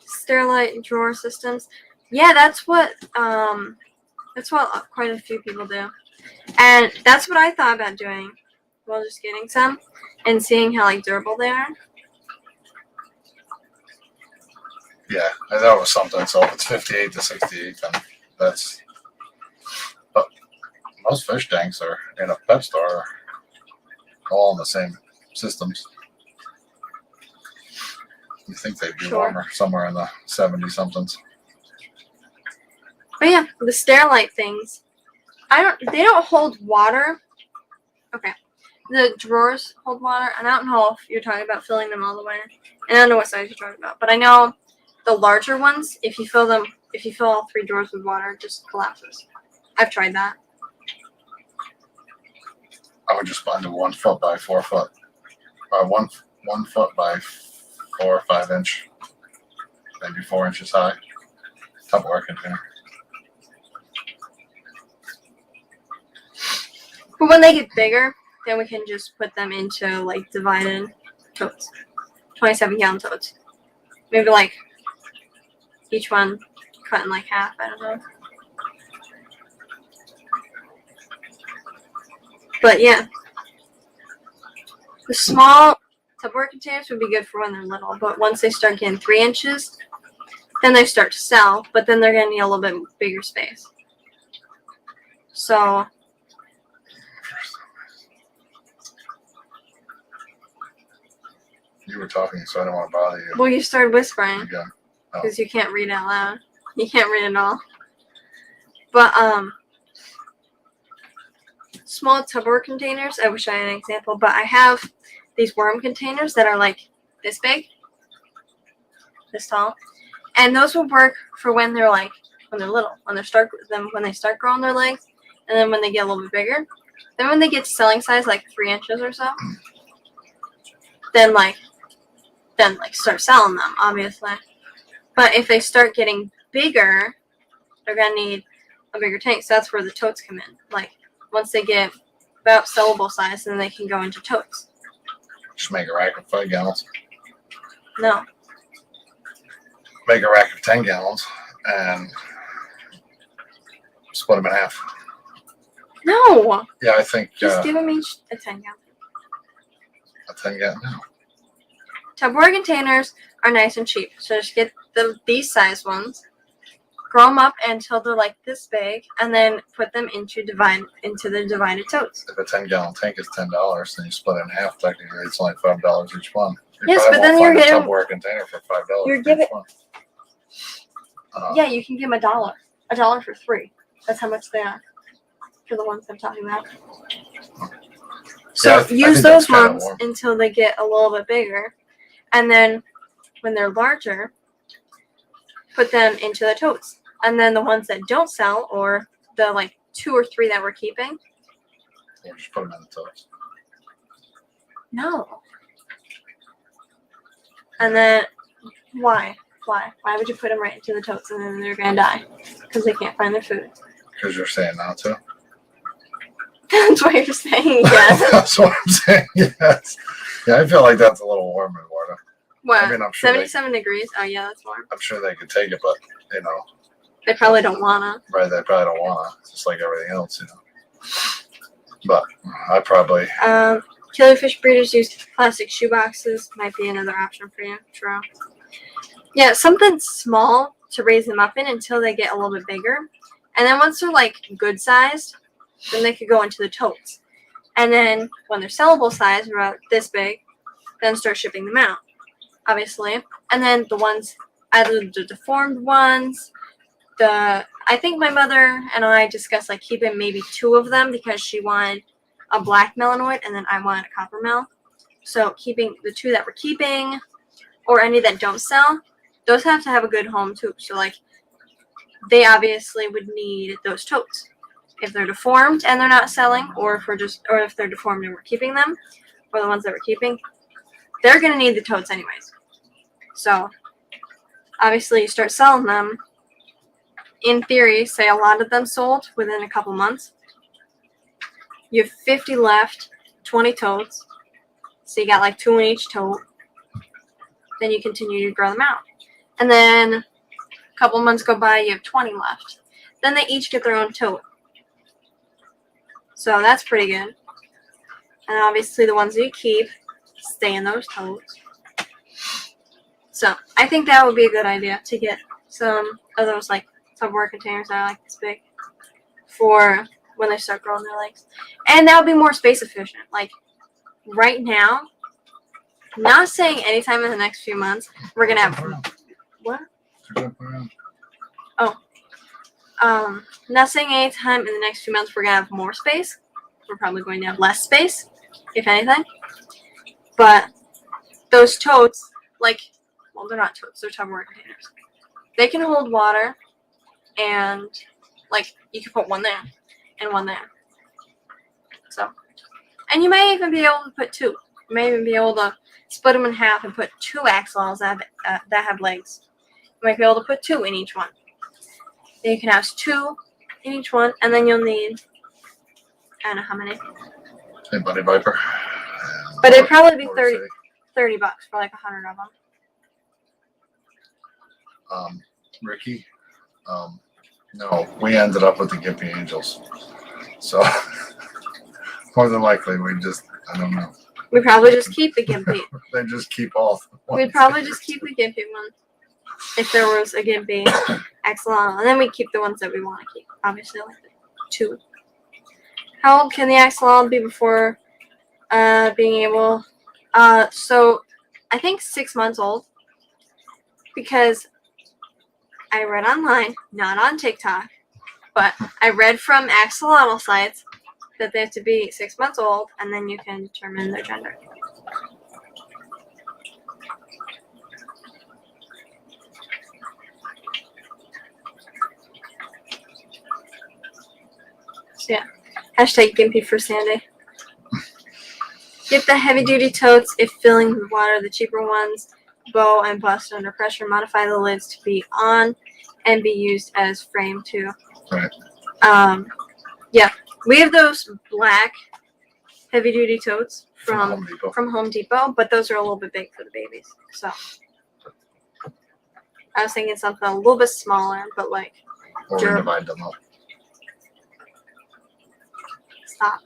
Sterilite drawer systems. Yeah, that's what quite a few people do. And that's what I thought about doing. Well, just getting some and seeing how like durable they are. Yeah, and that was something. So if it's 58 to 68, then that's. But most fish tanks are in a pet store are all in the same systems. You think they'd be Sure. warmer somewhere in the 70 somethings. But yeah, the Sterilite things. They don't hold water. Okay. The drawers hold water, and I don't know if you're talking about filling them all the way. And I don't know what size you're talking about. But I know the larger ones, if you fill all 3 drawers with water, it just collapses. I've tried that. I would just find a 1 foot by 4 foot, or 1 foot by 4 or 5 inch, maybe 4 inches high, Tupperware container. But when they get bigger, then we can just put them into like divided totes, 27-gallon totes. Maybe like each one cut in like half. I don't know. But yeah, the small Tupperware containers would be good for when they're little. But once they start getting 3 inches, then they start to sell. But then they're gonna need a little bit bigger space. So. You were talking, so I don't want to bother you. Well, you started whispering Again. because you can't read out loud. You can't read it all. But small Tupperware containers. I wish I had an example, but I have these worm containers that are like this big, this tall, and those will work for when they're little, when they start growing their legs, and then when they get a little bit bigger. Then when they get to selling size, like 3 inches or so, then start selling them, obviously. But if they start getting bigger, they're gonna need a bigger tank. So that's where the totes come in. Like once they get about sellable size, then they can go into totes. Just make a rack of 5 gallons. No. Make a rack of 10 gallons and split them in half. No. Yeah, I think Just give them each a 10-gallon. a 10 gallon. No. Tupperware containers are nice and cheap. So just get these size ones, grow them up until they're like this big, and then put them into the divided totes. If a 10 gallon tank is $10, then you split it in half. Technically, it's only $5 each one. You Yes, probably but then won't you're find a getting- Tupperware container for $5. You're for giving- each one. Yeah, you can give them $1. $1 for 3. That's how much they are for the ones I'm talking about. So Yeah, I think use that's those kinda ones warm. until they get a little bit bigger, and then when they're larger, put them into the totes. And then the ones that don't sell, or the like 2 or 3 that we're keeping, Or just put them in the totes. no. And then why? Why would you put them right into the totes and then they're gonna die because they can't find their food? Because you're saying not to. That's what you're saying. Yes. That's what I'm saying. Yes. Yeah, I feel like that's a little warm in water. What? I mean, I'm sure 77 degrees. Oh yeah, that's warm. I'm sure they could take it, but you know, They probably don't wanna. right? They probably don't wanna. Just like everything else, you know. But I probably Killifish breeders use plastic shoe boxes. Might be another option for you. True. Yeah, something small to raise them up in until they get a little bit bigger. And then once they're like good sized, then they could go into the totes. And then when they're sellable size, about this big, then start shipping them out, obviously. And then the ones, either the deformed ones, I think my mother and I discussed like keeping maybe 2 of them because she wanted a black melanoid and then I wanted a copper mel. So keeping the 2 that we're keeping, or any that don't sell, those have to have a good home too. So like they obviously would need those totes. If they're deformed and they're not selling, or if they're deformed and we're keeping them, or the ones that we're keeping, they're gonna need the totes anyways. So obviously you start selling them. In theory, say a lot of them sold within a couple months. You have 50 left, 20 totes. So you got like 2 in each tote. Then you continue to grow them out. And then a couple months go by, you have 20 left. Then they each get their own tote. So that's pretty good. And obviously the ones that you keep stay in those totes. So I think that would be a good idea to get some of those like Tupperware containers that are like this big for when they start growing their legs. And that would be more space efficient. Like right now, not saying anytime in the next few months, we're going to have... What? Not saying anytime in the next few months we're going to have more space. We're probably going to have less space, if anything. But those totes, like, well, they're not totes, they're Tupperware containers. They can hold water, and, like, you can put one there and one there. So, and you may even be able to put 2. You may even be able to split them in half and put 2 axolotls that have legs. You might be able to put 2 in each one. Then you can have 2 in each one, and then you'll need, I don't know how many. Hey, Bunny Viper. But it'd probably be $30 for like 100 of them. Ricky, no, we ended up with the Gimpy Angels. So, more than likely, I don't know. We'd probably just keep the Gimpy. They just keep all. We'd probably just keep the Gimpy one. If there was a Gimpy axolotl. And then we keep the ones that we want to keep. Obviously, like 2. How old can the axolotl be before being able... So, I think 6 months old. Because I read online, not on TikTok, but I read from axolotl sites that they have to be 6 months old, and then you can determine their gender. So yeah, hashtag Gimpy for Sandy. Get the heavy-duty totes if filling with water. The cheaper ones bow and bust under pressure. Modify the lids to be on and be used as frame too. Right. Yeah, we have those black heavy-duty totes From Home Depot, but those are a little bit big for the babies. So I was thinking something a little bit smaller, but like. Or we divide them up. Stop.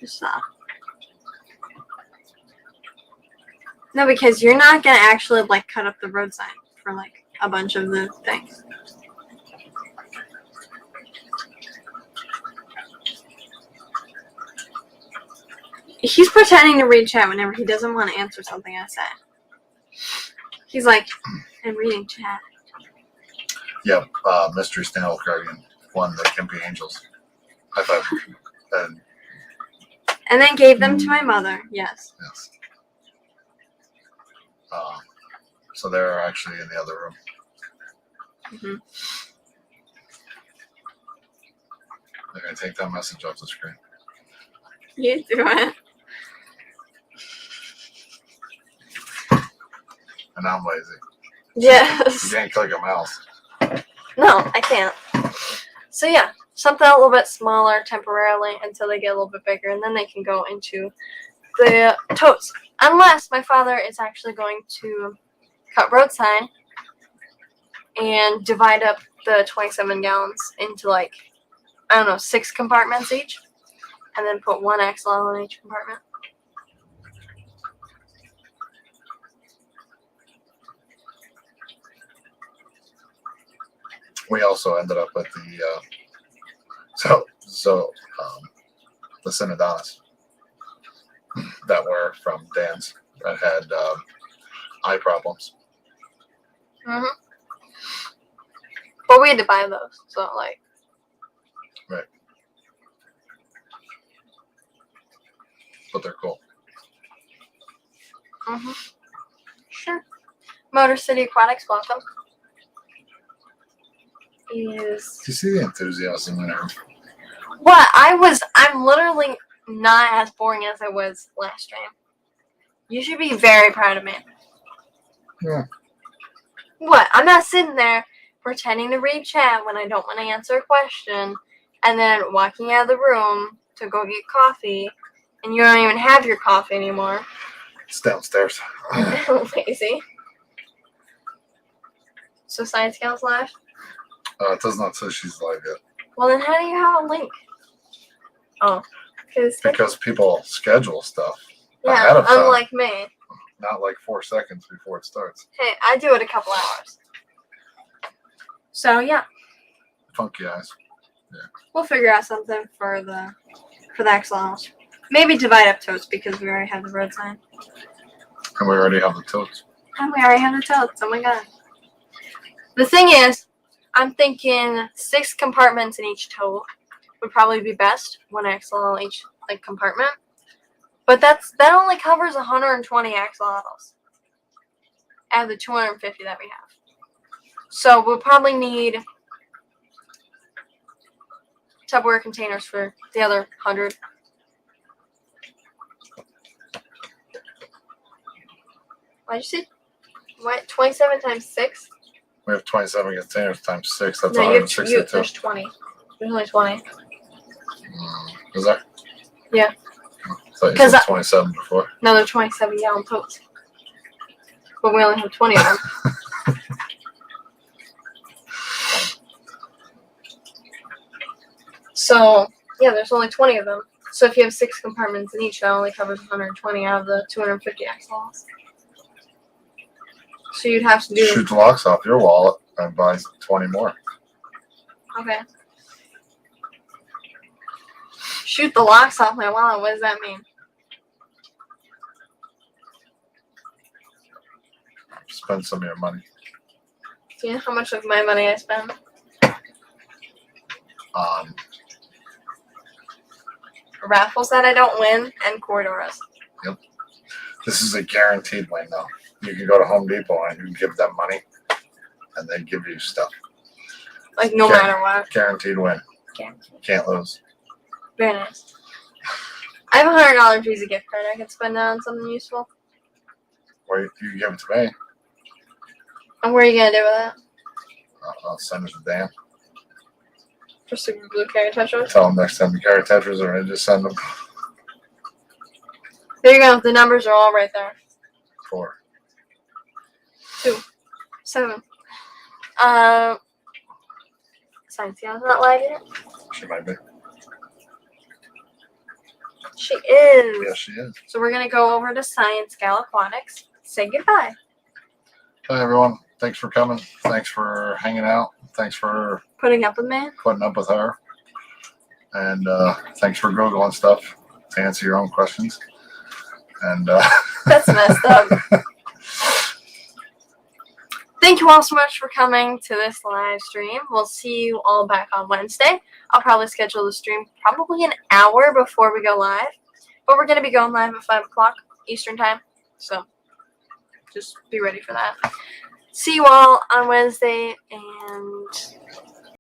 Just stop. No, because you're not gonna actually like cut up the road sign for like a bunch of the things. He's pretending to read chat whenever he doesn't want to answer something I say. He's like, I'm reading chat. Yep, Mystery Stanley Guardian won the Gimpy Angels. High five. And then gave them to my mother. Yes. Yes. So they're actually in the other room. Mm-hmm. They're going to take that message off the screen. You do it. And I'm lazy. Yes. You can't click a mouse. No, I can't. So yeah, something a little bit smaller temporarily until they get a little bit bigger, and then they can go into the totes. Unless my father is actually going to cut road sign and divide up the 27 gallons into like, I don't know, 6 compartments each, and then put 1 axolotl in each compartment. we also ended up with the the Synodontis that were from Dan's that had eye problems. Mhm. But we had to buy those, so like. Right. But they're cool. Mhm. Sure. Motor City Aquatics, welcome. Is Do you see the enthusiasm in her? what I'm literally not as boring as I was last stream. You should be very proud of me. Yeah. What? I'm not sitting there pretending to read chat when I don't want to answer a question and then walking out of the room to go get coffee and you don't even have your coffee anymore. It's downstairs. Lazy. So Science Gal's live? It does not say she's live yet. Well, then how do you have a link? Oh. Because people schedule stuff yeah, ahead of time. unlike me. Not like 4 seconds before it starts. Hey, I do it a couple hours. So, yeah. Funky eyes. We'll figure out something for the axolotls. Maybe divide up totes because we already have the road sign. And we already have the totes. And we already have the totes. Oh my god. The thing is, I'm thinking 6 compartments in each tote would probably be best. 1 axolotl each compartment. But that only covers 120 axolotls out of the 250 that we have. So we'll probably need Tupperware containers for the other 100. What'd you say? What? 27 times 6? We have 27 containers times 6. That's No, 162. there's 20. There's only 20. Is that? Yeah. I thought you said 27 before. No, there are 27 gallon totes. But we only have 20 of them. So, yeah, there's only 20 of them. So if you have 6 compartments in each, that only covers 120 out of the 250 axolotls. So you'd have to do... Shoot the locks off your wallet and buy 20 more. Okay. Shoot the locks off my wallet. What does that mean? Spend some of your money. Do you know how much of my money I spend? Raffles that I don't win and corydoras. Yep. This is a guaranteed win, though. You can go to Home Depot and you can give them money, and they give you stuff. Like no matter what. Guaranteed win. Guaranteed. Can't lose. Very nice. I have a $100 Visa gift card I can spend on something useful. Or you can give it to me. And what are you gonna do with it? I'll send it to Dan. For super blue carry tetras? Tell him next time you carry tetras, or just send them. There you go. The numbers are all right there. 4. 2. 7. Science Gal's not live yet? She might be. She is. Yes, she is. So we're gonna go over to Science Gal Aquatics. Say goodbye. Hi, everyone. Thanks for coming. Thanks for hanging out. Thanks for Putting up with me. putting up with her. And thanks for Googling stuff to answer your own questions. And That's messed up. Thank you all so much for coming to this live stream. We'll see you all back on Wednesday. I'll probably schedule the stream probably an hour before we go live. But we're going to be going live at 5 o'clock Eastern time. So just be ready for that. See you all on Wednesday, and